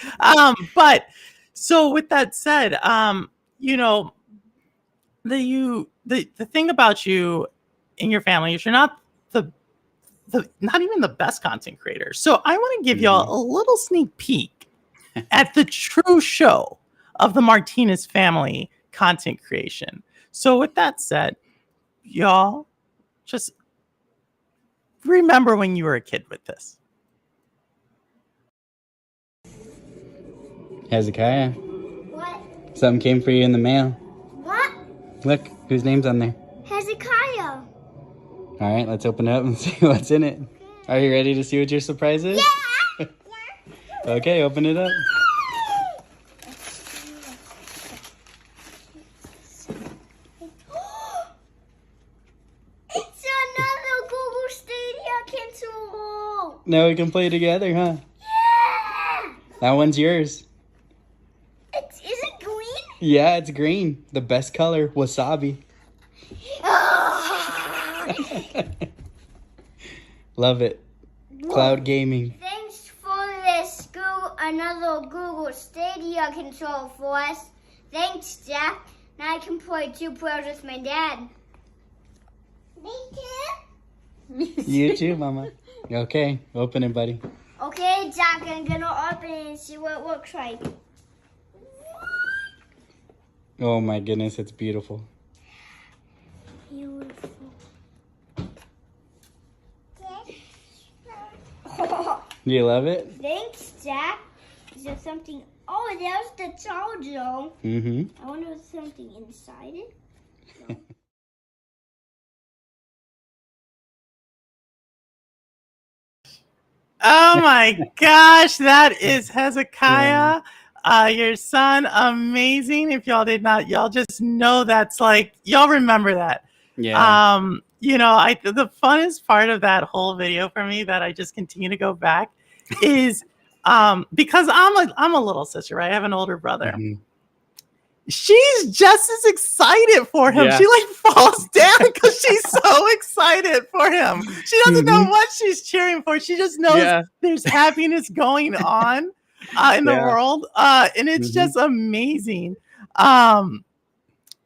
But so with that said, the thing about you and your family is you're not not even the best content creator. So I want to give y'all a little sneak peek at the true show of the Martinez family content creation. So with that said, y'all just remember when you were a kid with this. Hezekiah, What? something came for you in the mail. What? Look, whose name's on there? Hezekiah. All right, let's open it up and see what's in it. Are you ready to see what your surprise is? Yeah. Okay, open it up. It's another Google Stadia console. Now we can play together, huh? Yeah. That one's yours. Is it green? Yeah, it's green. The best color, wasabi. Love it. Cloud gaming. Thanks for this another Google Stadia control for us. Thanks, Jack. Now I can play 2 players with my dad. Me too. You too, Mama. Okay, open it, buddy. Okay, Jack, I'm gonna open it and see what it looks like. Oh my goodness, it's beautiful. Beautiful. You love it? Thanks, Jack. Is there something? Oh, there's the charger. Mm-hmm. I wonder if there's something inside it. No. Oh my gosh, that is Hezekiah, your son. Amazing. If y'all did not, y'all just know that's like, y'all remember that. Yeah. You know, the funnest part of that whole video for me that I just continue to go back is because I'm a little sister, right? I have an older brother. Mhm. She's just as excited for him. Yeah. She like falls down because she's so excited for him. She doesn't know what she's cheering for. She just knows there's happiness going on in the world. And it's just amazing.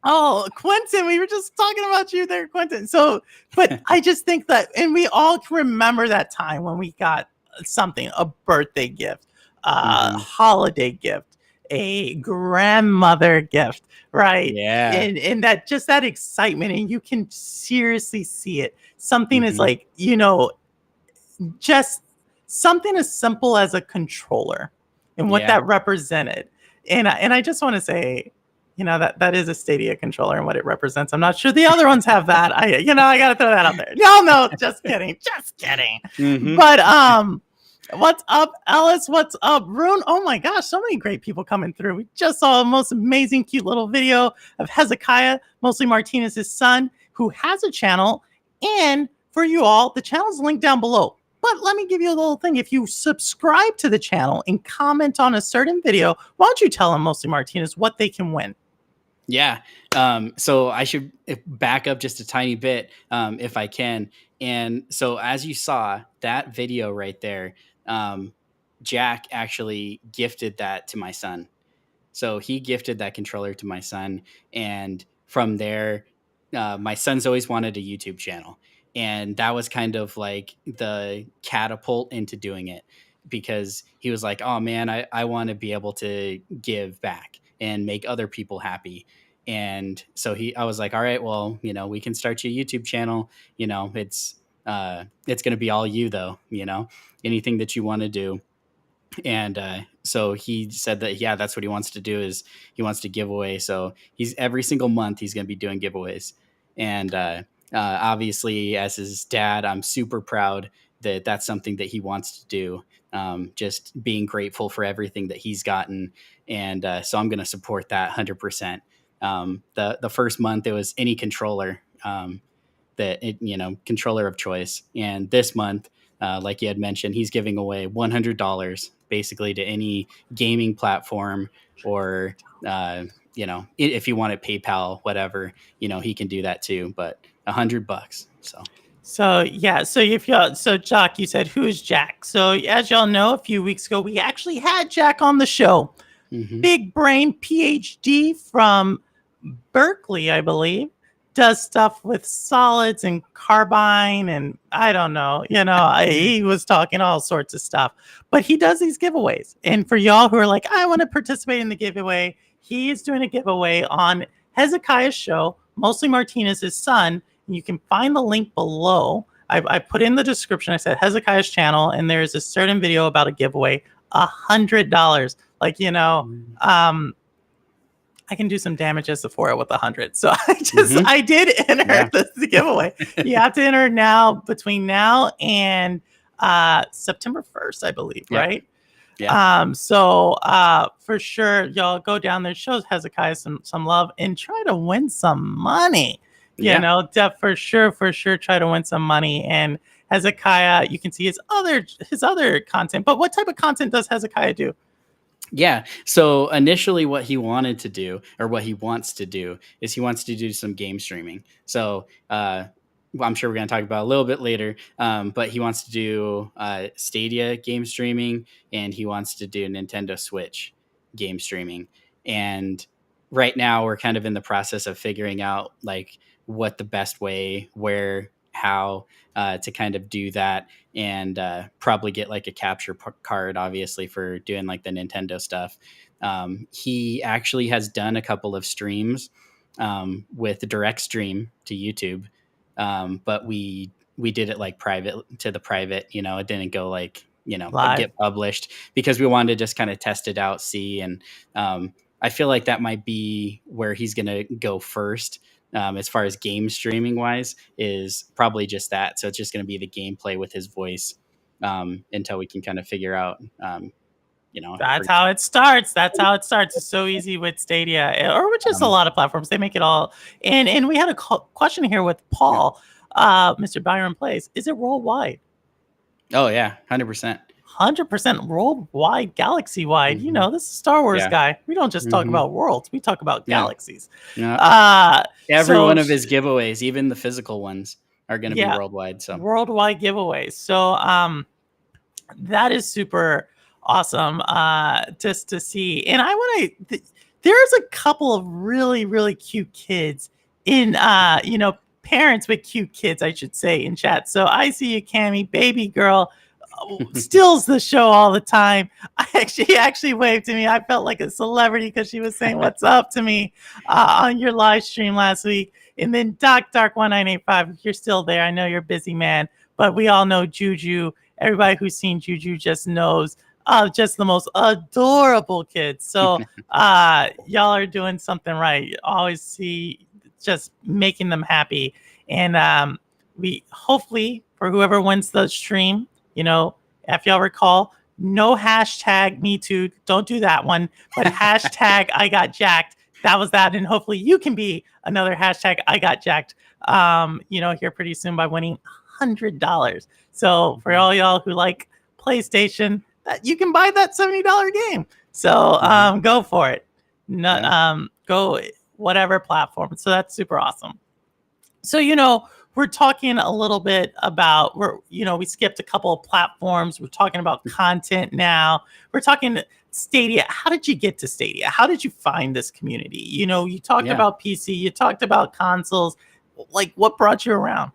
Oh, Quentin, we were just talking about you there, Quentin. So, but I just think that, and we all can remember that time when we got something, a birthday gift, a holiday gift, a grandmother gift, right? Yeah. And that just that excitement, and you can seriously see it. Something is like, you know, just something as simple as a controller and what that represented. And I just want to say, you know, that is a Stadia controller and what it represents. I'm not sure the other ones have that. I got to throw that out there. No, just kidding. Just kidding. But what's up, Ellis? What's up, Rune? Oh my gosh, so many great people coming through. We just saw a most amazing, cute little video of Hezekiah, Mostly Martinez's son, who has a channel. And for you all, the channel's linked down below. But let me give you a little thing. If you subscribe to the channel and comment on a certain video, why don't you tell them, Mostly Martinez, what they can win? Yeah. So I should back up just a tiny bit if I can. And so as you saw that video right there, Jack actually gifted that to my son. So he gifted that controller to my son. And from there, my son's always wanted a YouTube channel. And that was kind of like the catapult into doing it, because he was like, oh man, I want to be able to give back and make other people happy. And so I was like, all right, well, you know, we can start your YouTube channel. You know, it's going to be all you though, you know, anything that you want to do. And so he said that, yeah, that's what he wants to do, is he wants to give away. So he's every single month he's going to be doing giveaways. And obviously, as his dad, I'm super proud that that's something that he wants to do. Just being grateful for everything that he's gotten. And so I'm going to support that 100%. The first month it was any controller, controller of choice. And this month, like you had mentioned, he's giving away $100 basically to any gaming platform, or if you want it PayPal, whatever, he can do that too. But $100. So yeah, so Jack, you said, who is Jack? So as y'all know, a few weeks ago we actually had Jack on the show. Big brain PhD from Berkeley, I believe, does stuff with solids and carbine, and I don't know, he was talking all sorts of stuff, but he does these giveaways. And for y'all who are like, I want to participate in the giveaway, he is doing a giveaway on Hezekiah's show, Mostly Martinez's son. You can find the link below. I put in the description. I said Hezekiah's channel, and there's a certain video about a giveaway, $100. Like, I can do some damage as Sephora with 100. So I did enter the giveaway. You have to enter now, between now and September 1st, I believe, right? Yeah. So for sure, y'all go down there, show Hezekiah some love, and try to win some money. Yeah. For sure, try to win some money. And Hezekiah, you can see his other content. But what type of content does Hezekiah do? Yeah. So initially, what he wanted to do, or what he wants to do, is he wants to do some game streaming. So well, I'm sure we're going to talk about a little bit later, but he wants to do Stadia game streaming, and he wants to do Nintendo Switch game streaming. And right now, we're kind of in the process of figuring out like what the best way, where, how to kind of do that, and probably get like a capture card, obviously, for doing like the Nintendo stuff. He actually has done a couple of streams with direct stream to YouTube, but we did it like private to the private. It didn't go like Live. get published, because we wanted to just kind of test it out, see, and I feel like that might be where he's gonna go first. As far as game streaming wise, is probably just that. So it's just going to be the gameplay with his voice until we can kind of figure out, That's how it starts. That's how it starts. It's so easy with Stadia, or with just a lot of platforms. They make it all. And we had a question here with Paul, Mr. Byron Plays. Is it worldwide? Oh yeah, 100%. 100% worldwide, galaxy wide. Mm-hmm. This is a Star Wars Yeah. guy. We don't just talk about worlds. We talk about galaxies. Yeah. Every one of his giveaways, even the physical ones, are going to be worldwide. So worldwide giveaways. So that is super awesome just to see. And I want to. There's a couple of really, really cute kids in parents with cute kids, I should say, in chat. So I see you, Cammy, baby girl. Steals the show all the time. She actually waved to me. I felt like a celebrity because she was saying what's up to me on your live stream last week. And then Dark 1985, if you're still there, I know you're a busy man, but we all know Juju. Everybody who's seen Juju just knows just the most adorable kids. So y'all are doing something right. You always see just making them happy. And we hopefully, for whoever wins the stream, if y'all recall, no hashtag me too. Don't do that one. But hashtag I got jacked. That was that. And hopefully you can be another hashtag I got jacked, here pretty soon by winning $100. So for all y'all who like PlayStation, you can buy that $70 game. So go for it. Go whatever platform. So that's super awesome. So, we're talking a little bit about we skipped a couple of platforms. We're talking about content now. We're talking Stadia. How did you get to Stadia? How did you find this community? You talked about PC, you talked about consoles. Like, what brought you around?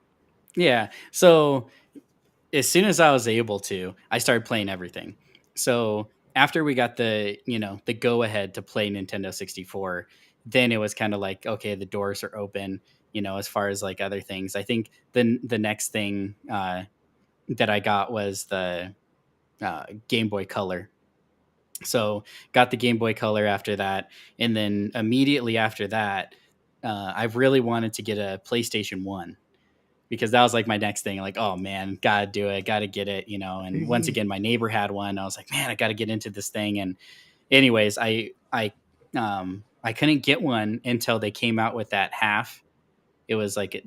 Yeah. So as soon as I was able to, I started playing everything. So after we got the go ahead to play Nintendo 64, then it was kind of like, okay, the doors are open. As far as like other things, I think the next thing that I got was the Game Boy Color. So got the Game Boy Color after that, and then immediately after that, I really wanted to get a PlayStation 1, because that was like my next thing. Like, oh man, gotta do it, gotta get it, And once again, my neighbor had one. I was like, man, I gotta get into this thing. And anyways, I couldn't get one until they came out with that half. It was like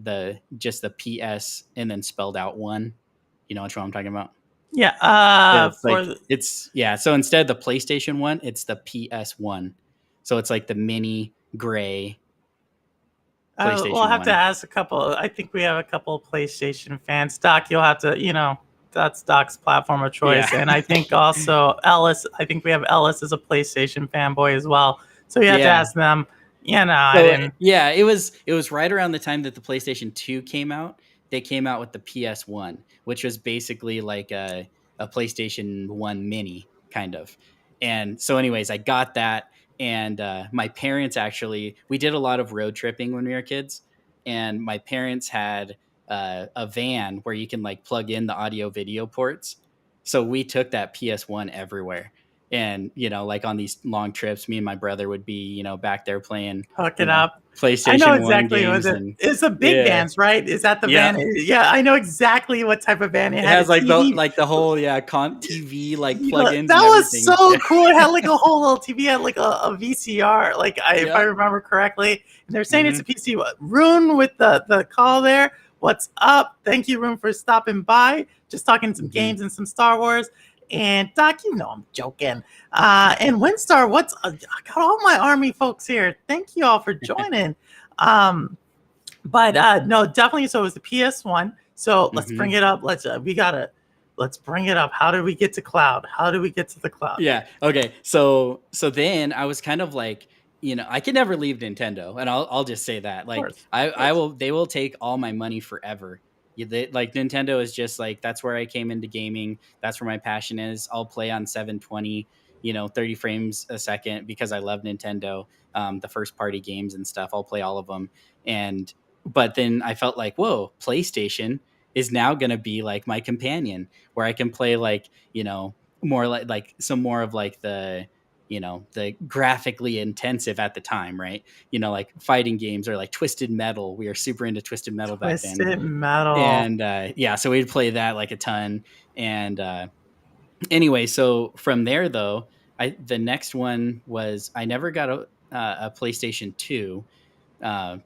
just the PS and then spelled out one. You know which one I'm talking about? Yeah. So instead of the PlayStation 1, it's the PS1. So it's like the mini gray PlayStation 1. We'll have to ask a couple. I think we have a couple of PlayStation fans. Doc, you'll have to, that's Doc's platform of choice. Yeah. And I think also Ellis, I think we have Ellis as a PlayStation fanboy as well. So you have to ask them. I didn't. Yeah, it was right around the time that the PlayStation 2 came out. They came out with the PS1, which was basically like a PlayStation 1 mini kind of. And so anyways, I got that. And my parents we did a lot of road tripping when we were kids. And my parents had a van where you can like plug in the audio video ports. So we took that PS1 everywhere. And, like on these long trips, me and my brother would be, back there playing, Hook it up. I know PlayStation 1 exactly what games. And it's a big yeah, vans, right? Is that the yeah. van? Yeah, I know exactly what type of van it It had. has A like TV. the whole TV like plugins That and was everything. so cool. It had like a whole little TV, it had like a VCR, like if I Yeah. remember correctly. And they're saying it's a Mhm. PC. Rune with the call there. What's up? Thank you, Rune, for stopping by. Just talking some Mhm. games and some Star Wars. And Doc, I'm joking. And Windstar, I got all my Army folks here. Thank you all for joining. But no, definitely. So it was the PS1. So let's Mhm. bring it up. Let's bring it up. How did we get to cloud? How did we get to the cloud? Yeah. Okay. So then I was kind of like, I could never leave Nintendo, and I'll just say that. Like, Of I course. will. They will take all my money forever. Like Nintendo is just like, that's where I came into gaming. That's where my passion is. I'll play on 720, 30 frames a second because I love Nintendo. The first party games and stuff, I'll play all of them. But then I felt like, whoa, PlayStation is now gonna be like my companion, where I can play like, more like some more of like the graphically intensive at the time, right? Like fighting games, or like Twisted Metal. We were super into Twisted Metal back then. Twisted Metal. And yeah, so we'd play that like a ton. And anyway, so from there though, the next one was, I never got a PlayStation 2,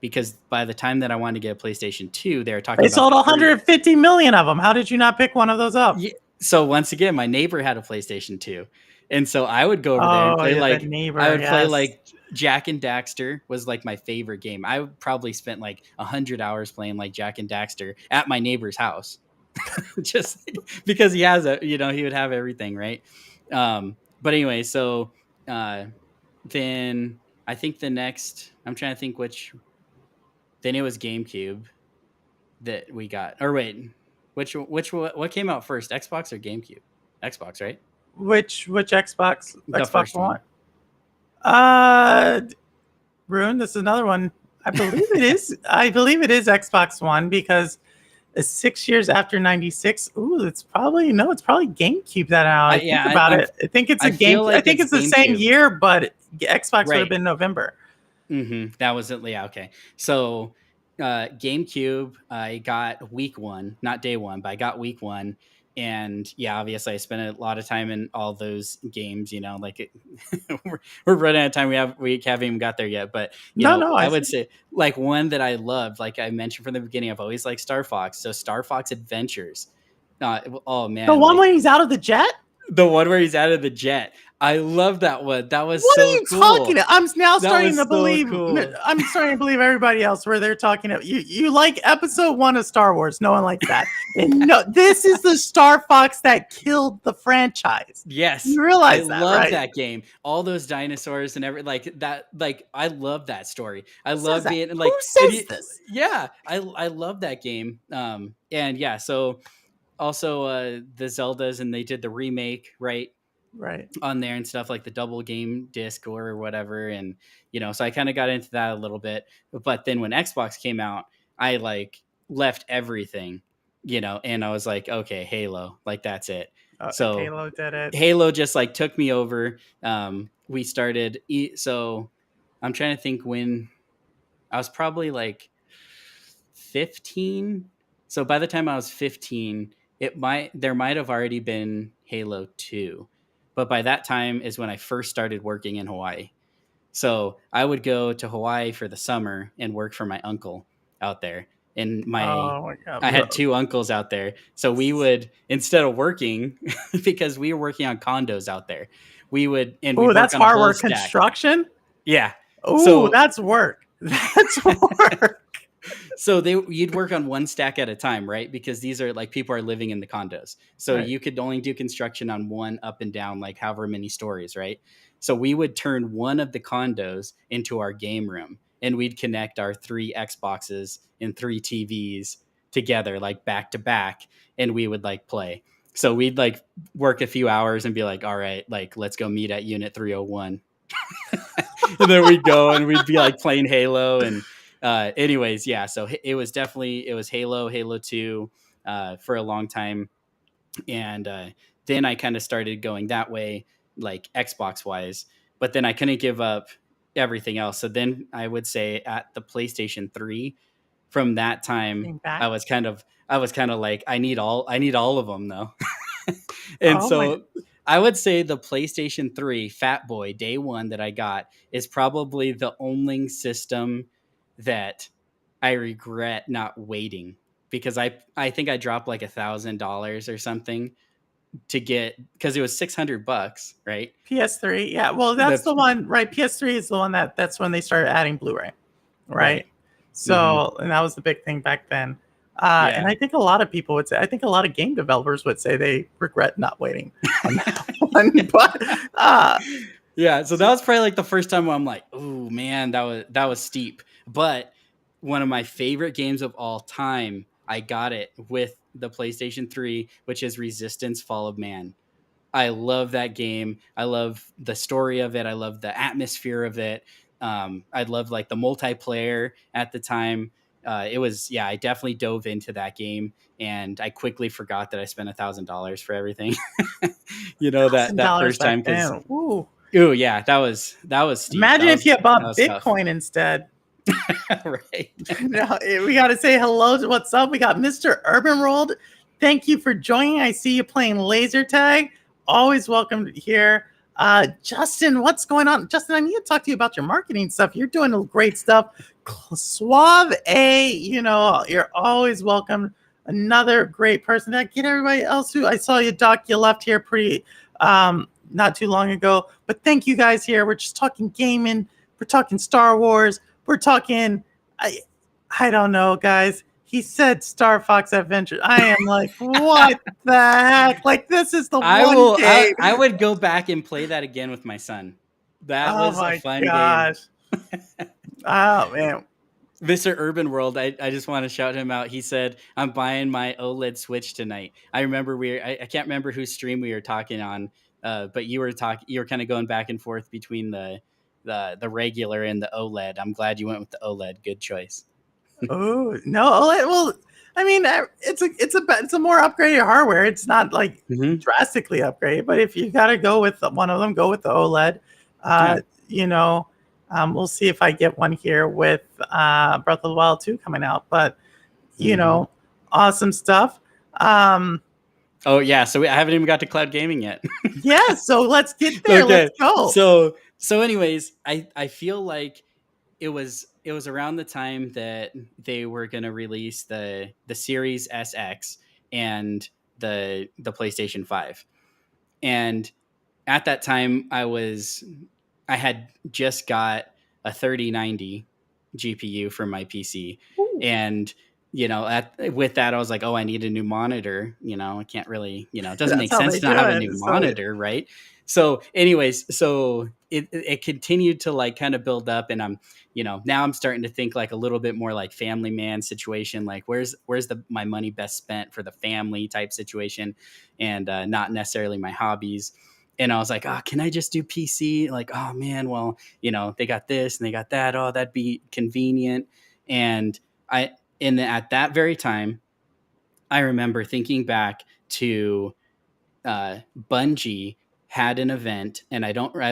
because by the time that I wanted to get a PlayStation 2, they were talking They about sold the 150 million of them. How did you not pick one of those up? Yeah. So once again, my neighbor had a PlayStation 2. And so I would go over there and Oh, play yeah, the like, neighbor. I would play Yes. like Jack and Daxter was like my favorite game. I probably spent like 100 hours playing like Jack and Daxter at my neighbor's house. Just because he has he would have everything, right? But anyway, so then I think the next, I'm trying to think then it was GameCube that we got. Or wait, what came out first, Xbox or GameCube? Xbox, right? Which Xbox? The Xbox first One. one. Rune, this is another one. I believe it is. I believe it is Xbox One, because 6 years after '96. Ooh, it's probably GameCube that now I think about it. I think it's a game. Like I think it's the same GameCube. year, but Xbox would Right. have been November. That was it. Yeah. Okay. So GameCube, I got week 1, not day 1, but I got week 1. And yeah, obviously I spent a lot of time in all those games, like we're running out of time. We haven't even got there yet, but I would say like one that I loved, like I mentioned from the beginning, I've always liked Star Fox. So Star Fox Adventures. Oh man. The one where he's out of the jet? The one where he's out of the jet. I love that one. That was what so are you cool. talking about? I'm now That starting was to so believe. cool. I'm starting to believe everybody else where they're talking about you like episode 1 of Star Wars. No one likes that. And no, this is the Star Fox that killed the franchise. Yes, you realize I that, love right? that game. All those dinosaurs and like that. Like I love that story. I love being like. Who says this? Yeah, I love that game. And yeah, so also the Zeldas, and they did the remake, right? Right. On there and stuff, like the double game disc or whatever. And so I kind of got into that a little bit. But then when Xbox came out, I like left everything, and I was like, okay, Halo, like that's it. So Halo did it. Halo just like took me over. We started so I'm trying to think when I was probably like 15. So by the time I was 15, there might have already been Halo 2. But by that time is when I first started working in Hawaii. So I would go to Hawaii for the summer and work for my uncle out there. And my God, I had 2 uncles out there. So we would, instead of working, because we were working on condos out there, we would, and oh, that's hard work. Stack. Construction? Yeah. Oh, that's work. That's work. So you'd work on one stack at a time, right? Because these are like people are living in the condos. So you could only do construction on one up and down, like however many stories, right? So we would turn one of the condos into our game room, and we'd connect our 3 Xboxes and 3 TVs together, like back to back, and we would like play. So we'd like work a few hours and be like, all right, like let's go meet at unit 301. And then we'd go and we'd be like playing Halo. And anyways, yeah, so it was Halo 2 for a long time. And then I kind of started going that way. like Xbox wise, but then I couldn't give up everything else. So then I would say at the PlayStation 3, from that time, Came back. I was kind of like, I need all of them though. And Oh my. so I would say the PlayStation 3 Fat Boy day one that I got is probably the only system that I regret not waiting, because I think I dropped like $1,000 or something to get, because it was $600, right? PS3. Yeah. Well, that's The the one, right? PS3 is the one that's when they started adding Blu-ray, right? right. So, and that was the big thing back then. And Yeah. I think a lot of people would say, I think a lot of game developers would say they regret not waiting on that one. But Yeah, so that was probably like the first time where I'm like, oh man, that was steep. But one of my favorite games of all time, I got it with the PlayStation 3, which is Resistance: Fall of Man. I love that game. I love the story of it. I love the atmosphere of it. I loved like the multiplayer at the time. It was, yeah, I definitely dove into that game, and I quickly forgot that I spent $1,000 for everything. That $1,000 first time, back because then. Ooh. oh yeah, that was steep. Imagine if you had That bought was tough. Bitcoin instead. Right. No, we got to say hello to what's up. We got Mr. Urban World. Thank you for joining. I see you playing laser tag. Always welcome here. Justin, what's going on? Justin, I need to talk to you about your marketing stuff. You're doing great stuff. Suave A, you're always welcome. Another great person. Did I get everybody else who I saw you, Doc? You left here pretty not too long ago. But thank you guys here. We're just talking gaming. We're talking Star Wars. We're talking, I don't know, guys. He said Star Fox Adventure. I am like, what the heck? Like, this is the one game. I would go back and play that again with my son. That was a fun game. Oh, man. Mr. Urban World, I just want to shout him out. He said, I'm buying my OLED Switch tonight. I remember I can't remember whose stream we were talking on, but you were kind of going back and forth between the regular and the OLED. I'm glad you went with the OLED. Good choice. Oh, no. OLED, well, I mean, it's a more upgraded hardware. It's not like drastically upgraded, but if you got to go with one of them, go with the OLED. We'll see if I get one here with Breath of the Wild 2 coming out, but awesome stuff. Oh yeah, so I haven't even got to cloud gaming yet. Yeah, so let's get there. Okay. Let's go. So anyways, I feel like it was around the time that they were going to release the Series SX and the PlayStation 5. And at that time I had just got a 3090 GPU for my PC. Ooh. And with that, I was like, oh, I need a new monitor. I can't really, it doesn't make sense to not have a new monitor, right? So anyways, it continued to like kind of build up, and I'm, now I'm starting to think like a little bit more like family man situation, like where's my money best spent for the family type situation, and not necessarily my hobbies. And I was like, oh, can I just do PC? Like, oh man, well, they got this and they got that. Oh, that'd be convenient. And at that very time, I remember thinking back to Bungie had an event, and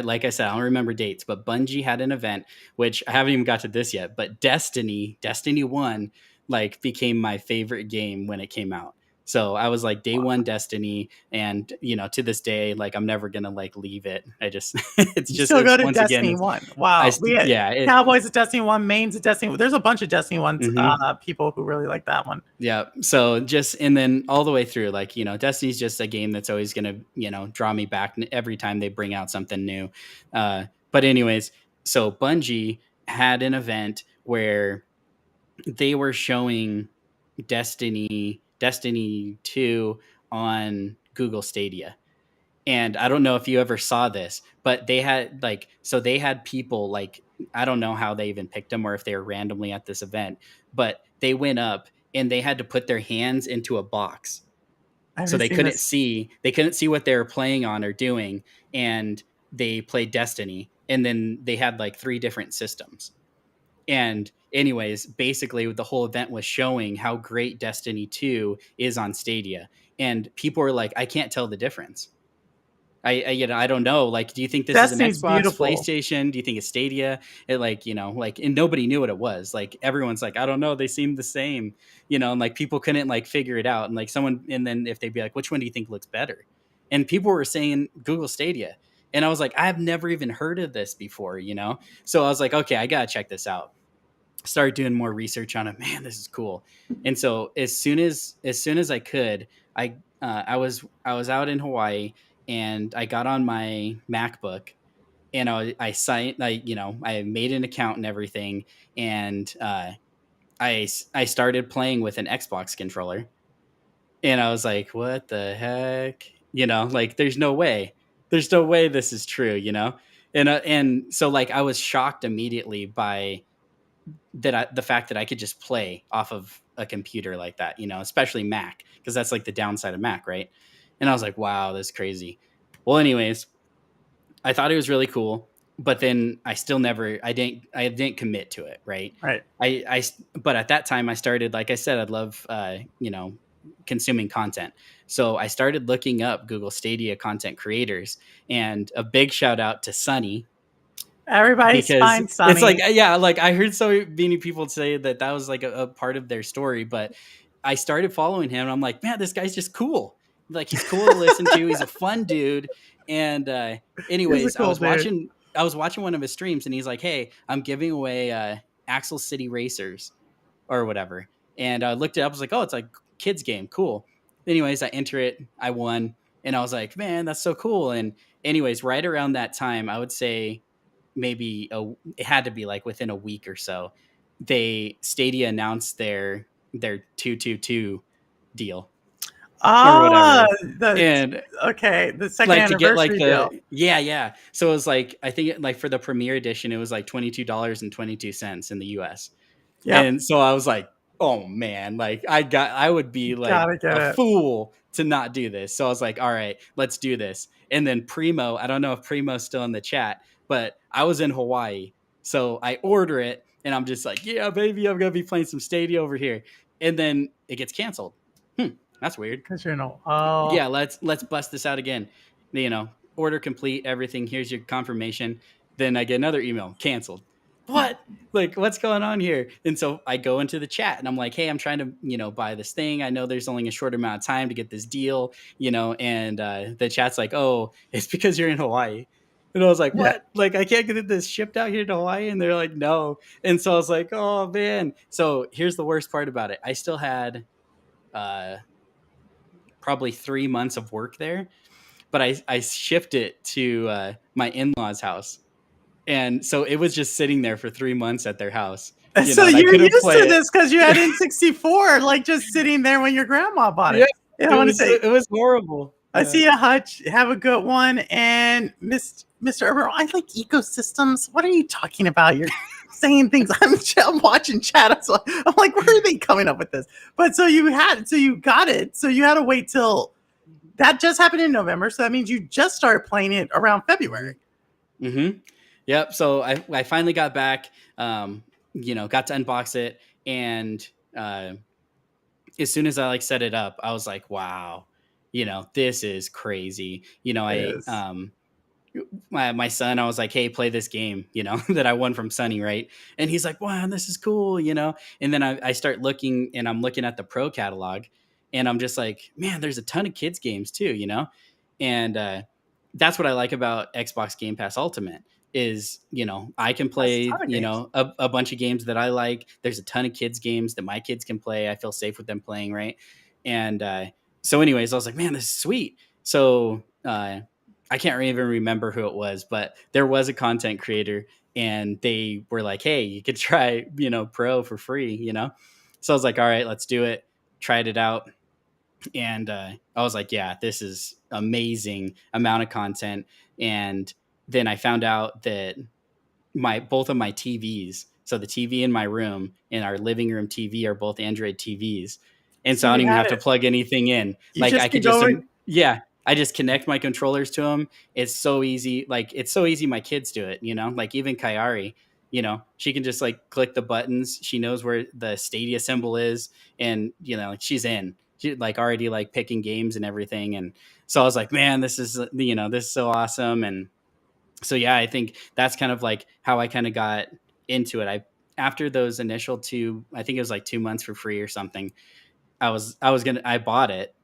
like I said, I don't remember dates, but Bungie had an event, which I haven't even got to this yet, but Destiny 1 like became my favorite game when it came out. So I was like day one Destiny, and to this day, like I'm never gonna like leave it. It's just still go to Destiny 1. Wow. Cowboys at Destiny 1, mains at Destiny. There's a bunch of Destiny 1 people who really like that one. Yeah. So and then all the way through, like, Destiny's just a game that's always gonna, draw me back every time they bring out something new. But anyways, so Bungie had an event where they were showing Destiny 2 on Google Stadia. And I don't know if you ever saw this, but they had they had people, like, I don't know how they even picked them or if they were randomly at this event, but they went up and they had to put their hands into a box. So they couldn't see what they were playing on or doing. And they played Destiny, and then they had like 3 different systems. And anyways, basically the whole event was showing how great Destiny 2 is on Stadia. And people were like, I can't tell the difference. I don't know. Like, do you think this is an Destiny's Xbox, beautiful. PlayStation? Do you think it's Stadia? It like, like, and nobody knew what it was. Like, everyone's like, I don't know. They seem the same, and like people couldn't like figure it out. And like and then if they'd be like, which one do you think looks better? And people were saying Google Stadia. And I was like, I've never even heard of this before, So I was like, okay, I gotta check this out. Started doing more research on it. Man, this is cool. And so as soon as I could, I was out in Hawaii, and I got on my MacBook, and I signed, I made an account and everything, and I started playing with an Xbox controller, and I was like, what the heck, like there's no way this is true, and so like I was shocked immediately by the fact that I could just play off of a computer like that, especially Mac, because that's like the downside of Mac, right? And I was like, wow, that's crazy. Well, anyways, I thought it was really cool, but then I didn't commit to it, right? Right. But at that time I started, like I said, I'd love, consuming content. So I started looking up Google Stadia content creators, and a big shout out to Sunny, Everybody's because fine, it's like, Sonny. yeah, like I heard so many people say that was like a part of their story, but I started following him, and I'm like, man, this guy's just cool. Like, he's cool to listen to. He's a fun dude. And He's a anyways, I cool was dude. watching one of his streams, and he's like, hey, I'm giving away Axle City Racers or whatever. And I looked it up. I was like, oh, it's like kids game. Cool. Anyways, I enter it. I won. And I was like, man, that's so cool. And anyways, right around that time, I would say maybe it had to be like within a week or so, Stadia announced their 222 deal or Ah, whatever. And the second like to get like anniversary deal. yeah. So it was like, I think like for the premiere edition, it was like $22.22 in the US. Yep, And so I was like, oh man, like I would be like gotta get a it. fool to not do this. So I was like, all right, let's do this. And then Primo, I don't know if Primo's still in the chat, but I was in Hawaii. So I order it, and I'm just like, yeah, baby, I'm going to be playing some Stadia over here. And then it gets canceled. That's weird. Because Yeah, let's bust this out again. Order complete, everything. Here's your confirmation. Then I get another email, canceled. What? Like, what's going on here? And so I go into the chat, and I'm like, hey, I'm trying to, buy this thing. I know there's only a short amount of time to get this deal, and the chat's like, oh, it's because you're in Hawaii. And I was like, yeah. what? Like, I can't get this shipped out here to Hawaii? And they're like, no. And so I was like, oh, man. So here's the worst part about it. I still had probably 3 months of work there, but I shipped it to my in-laws' house. And so it was just sitting there for 3 months at their house. So And I you're couldn't used play to it. this because you had N64, like just sitting there when your grandma bought it. Yeah, I want to say, it was horrible. I Yeah. see a Hutch. Have a good one. And Mr. Earl, I like ecosystems. What are you talking about? You're saying things. I'm watching chat. So I'm like, where are they coming up with this? But so you got it. So you had to wait till that just happened in November. So that means you just started playing it around February. Mm-hmm. Yep. So I finally got back, got to unbox it. And as soon as I like set it up, I was like, wow, this is crazy. Yes. My son, I was like, hey, play this game, that I won from Sunny, right? And he's like, wow, this is cool, And then I start looking, and I'm looking at the pro catalog, and I'm just like, man, there's a ton of kids games too, And that's what I like about Xbox Game Pass Ultimate is, I can play, That's a ton of games. a bunch of games that I like. There's a ton of kids games that my kids can play. I feel safe with them playing, right? And so anyways, I was like, man, this is sweet. So I can't even remember who it was, but there was a content creator, and they were like, hey, you could try, pro for free, So I was like, all right, let's do it. Tried it out. And I was like, yeah, this is amazing amount of content. And then I found out that both of my TVs, so the TV in my room and our living room TV, are both Android TVs. And so I don't even have to plug anything in. Like, I could just, I just connect my controllers to them. It's so easy. Like, it's so easy. My kids do it, like even Kayari, she can just like click the buttons. She knows where the Stadia symbol is, and, she's in. like already like picking games and everything. And so I was like, man, this is this is so awesome. And so yeah, I think that's kind of like how I kind of got into it. After those initial I think it was like 2 months for free or something. I bought it,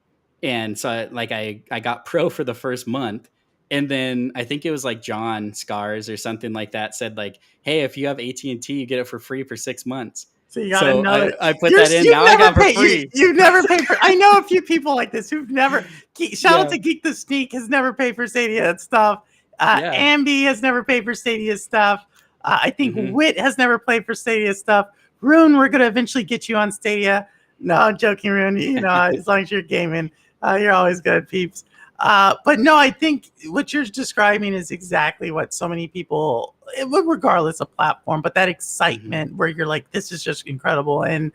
and so I got pro for the first month, and then I think it was like John Scars or something like that said like, hey, if you have AT&T, you get it for free for 6 months. So you got to So know that I put that in. Now I got for free. You've never paid for. I know a few people like this who've never. Shout out Yeah. to Geek the Sneak has never paid for Stadia and stuff. Yeah. Ambi has never paid for Stadia stuff. I think Mhm. Wit has never paid for Stadia stuff. Rune, we're gonna eventually get you on Stadia. No, I'm joking, Rune. You know, as long as you're gaming, you're always good, peeps. But no, I think what you're describing is exactly what so many people, regardless of platform, but that excitement where you're like, this is just incredible. And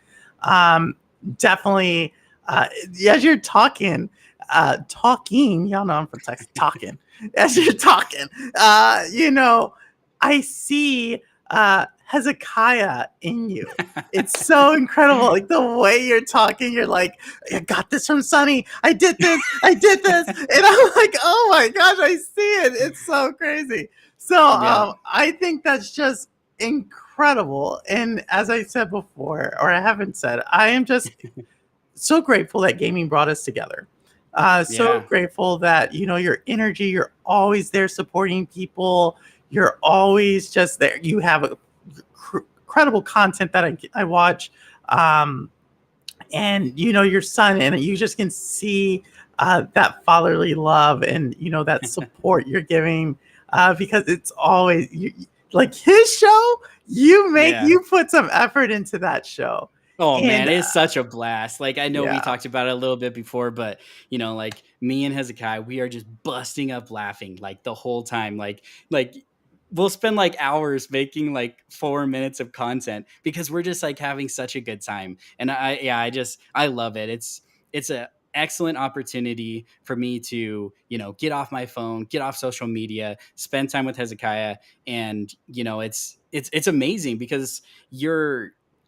definitely, as you're talking, y'all know I'm from Texas, talking. As you're talking, I see Hezekiah in you. It's so incredible. Like the way you're talking, you're like, I got this from Sunny. I did this. And I'm like, oh my gosh, I see it. It's so crazy. So I think that's just incredible. And as I said before, or I haven't said, I am just so grateful that gaming brought us together. So grateful that, your energy, you're always there supporting people. You're always just there. You have incredible content that I watch. And, your son, and you just can see that fatherly love and, that support you're giving because it's always like his show. You put some effort into that show. Oh man, it's such a blast. Like I know we talked about it a little bit before, but like me and Hezekiah, we are just busting up laughing like the whole time. Like we'll spend like hours making like 4 minutes of content because we're just like having such a good time. And I love it. It's a excellent opportunity for me to, get off my phone, get off social media, spend time with Hezekiah. And, it's amazing because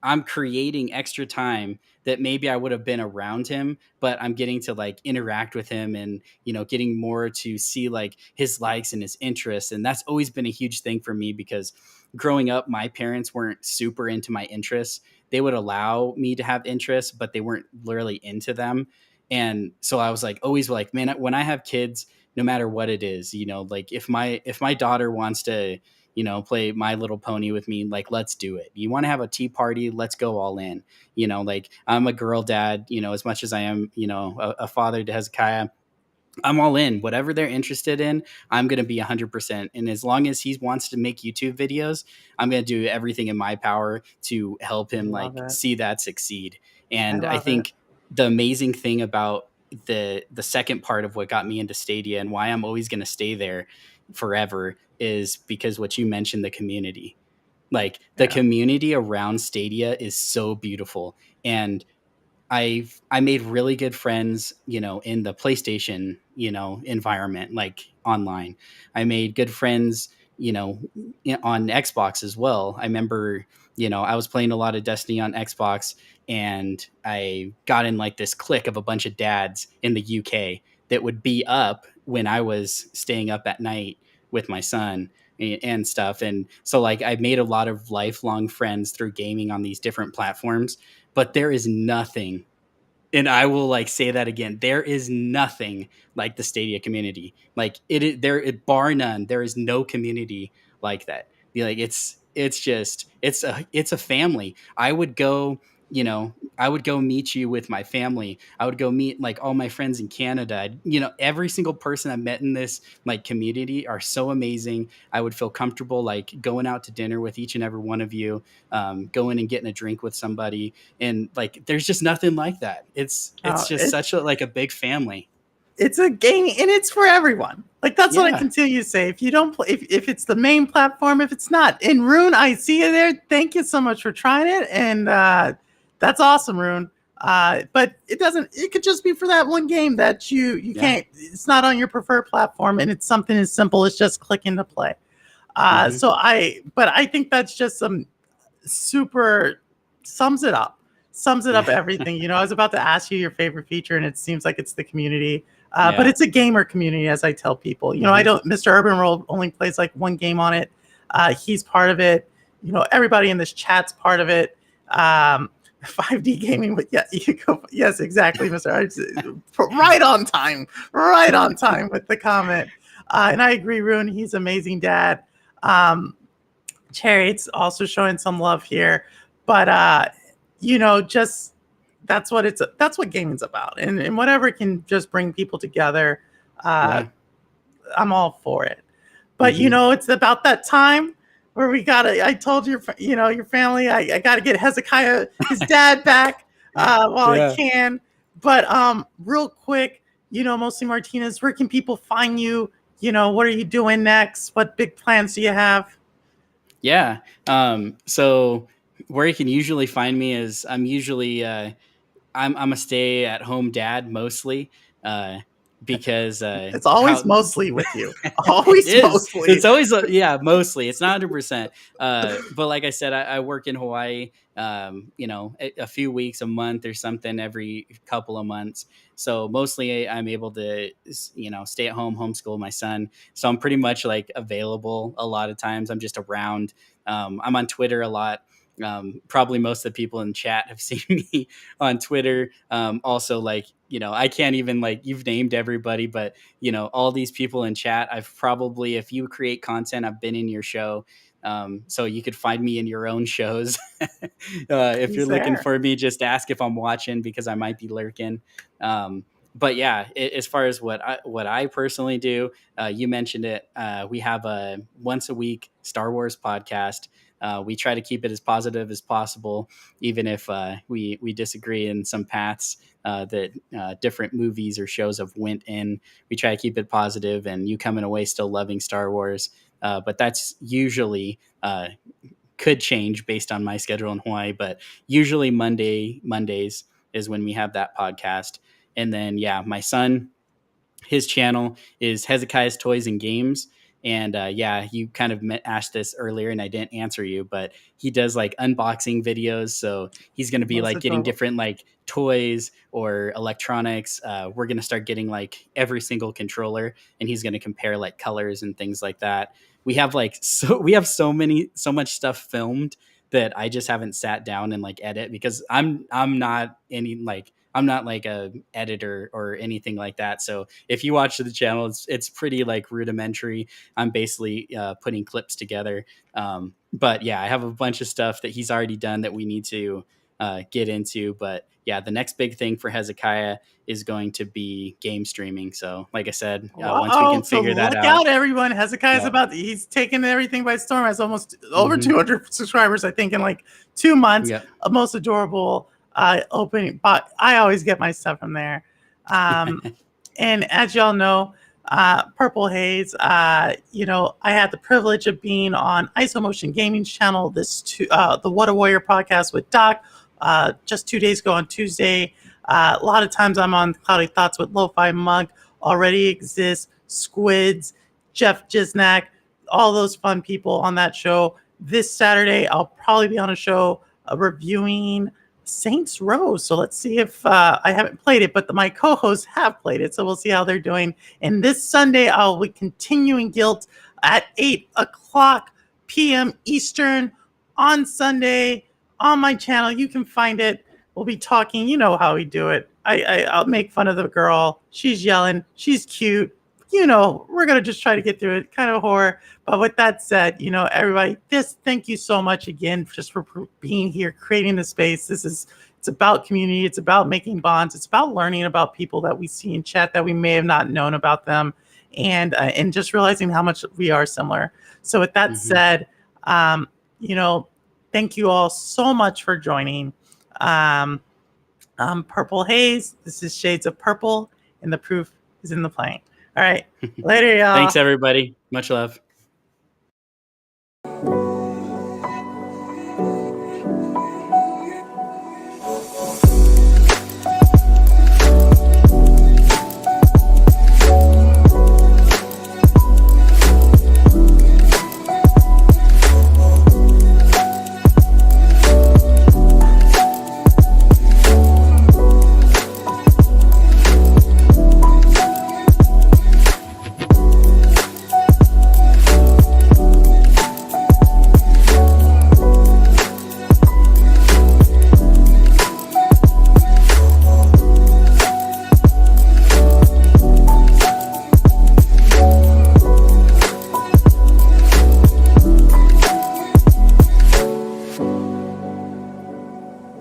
I'm creating extra time that maybe I would have been around him, but I'm getting to like interact with him and, getting more to see like his likes and his interests. And that's always been a huge thing for me because growing up, my parents weren't super into my interests. They would allow me to have interests, but they weren't literally into them. And so I was like, always like, man, when I have kids, no matter what it is, like if my daughter wants to, play My Little Pony with me, like, let's do it. You want to have a tea party? Let's go all in. Like I'm a girl dad, as much as I am, a father to Hezekiah. I'm all in. Whatever they're interested in, I'm going to be 100%. And as long as he wants to make YouTube videos, I'm going to do everything in my power to help him see that succeed. And I think the amazing thing about the second part of what got me into Stadia and why I'm always going to stay there forever is because what you mentioned, the community. Like the community around Stadia is so beautiful. And I made really good friends, in the PlayStation, environment, like online. I made good friends, on Xbox as well. I remember, I was playing a lot of Destiny on Xbox and I got in like this clique of a bunch of dads in the UK that would be up when I was staying up at night with my son and stuff. And so like I made a lot of lifelong friends through gaming on these different platforms, but there is nothing, and I will like say that again, there is nothing like the Stadia community. Like bar none, there is no community like that. It's a family. I would go meet you with my family. I would go meet like all my friends in Canada. Every single person I met in this like community are so amazing. I would feel comfortable like going out to dinner with each and every one of you, going and getting a drink with somebody. And like, there's just nothing like that. It's such a big family. It's a game and it's for everyone. Like that's what I continue to say. If you don't play, if it's the main platform, if it's not in Rune, I see you there. Thank you so much for trying it. And, that's awesome, Rune. But it could just be for that one game that you can't, it's not on your preferred platform and it's something as simple as just clicking to play. But I think that's just some super sums it up. sums it up everything. I was about to ask you your favorite feature, and it seems like it's the community. But Yeah. it's a gamer community, as I tell people. I don't. Mr. Urban World only plays like one game on it. He's part of it. Everybody in this chat's part of it. 5D gaming, but yeah, you go. Yes, exactly, Mr. Right on time with the comment. And I agree, Rune. He's amazing dad. Cherry's also showing some love here, but just that's what gaming's about, and whatever can just bring people together. I'm all for it. But it's about that time where we gotta. I told your family I gotta get Hezekiah his dad back while I can. But real quick, Mostly Martinez, where can people find you? What are you doing next? What big plans do you have? Yeah. So where you can usually find me is I'm usually I'm a stay-at-home dad mostly, because it's always mostly with you. Always mostly. It's always mostly. It's not 100%. But like I said, I work in Hawaii. A few weeks, a month, or something every couple of months. So mostly I'm able to stay at home, homeschool my son. So I'm pretty much like available a lot of times. I'm just around. I'm on Twitter a lot. Probably most of the people in chat have seen me on Twitter. Also, I can't even you've named everybody, but all these people in chat, I've probably, if you create content, I've been in your show. So you could find me in your own shows. If you're looking for me, just ask if I'm watching, because I might be lurking. But yeah, as far as what I personally do, you mentioned it. We have a once a week Star Wars podcast. We try to keep it as positive as possible, even if we disagree in some paths that different movies or shows have went in. We try to keep it positive, and you coming away still loving Star Wars. But that's usually could change based on my schedule in Hawaii. But usually Mondays is when we have that podcast. And then, my son, his channel is Hezekiah's Toys and Games. And you kind of asked this earlier and I didn't answer you, but he does unboxing videos. So he's going to be getting different toys or electronics. We're going to start getting every single controller, and he's going to compare colors and things like that. We have so much stuff filmed that I just haven't sat down and edit, because I'm not I'm not a editor or anything like that. So if you watch the channel, it's pretty rudimentary. I'm basically putting clips together. But yeah, I have a bunch of stuff that he's already done that we need to get into. But yeah, the next big thing for Hezekiah is going to be game streaming. So like I said, once we can figure that out. Look out, everyone. Hezekiah's he's taken everything by storm. Has almost over 200 subscribers, I think, in 2 months. Yep. Most adorable opening, but I always get my stuff from there. And as y'all know, Purple Haze, I had the privilege of being on IsoMotion Gaming's channel, the What a Warrior podcast with Doc, just 2 days ago on Tuesday. A lot of times I'm on Cloudy Thoughts with Lo-Fi Mug, Already Exists, Squids, Jeff Jiznak, all those fun people on that show. This Saturday, I'll probably be on a show reviewing Saints Row. So let's see if I haven't played it, but my co-hosts have played it. So we'll see how they're doing. And this Sunday, I'll be continuing Guilt at 8:00 p.m. Eastern on Sunday on my channel. You can find it. We'll be talking. You know how we do it. I'll make fun of the girl. She's yelling. She's cute. We're going to just try to get through it. Kind of horror. But with that said, everybody, thank you so much again just for being here, creating the space. It's about community. It's about making bonds. It's about learning about people that we see in chat that we may have not known about them, and just realizing how much we are similar. So with that said, thank you all so much for joining. I'm Purple Haze. This is Shades of Purple, and the proof is in the playing. All right. Later, y'all. Thanks, everybody. Much love.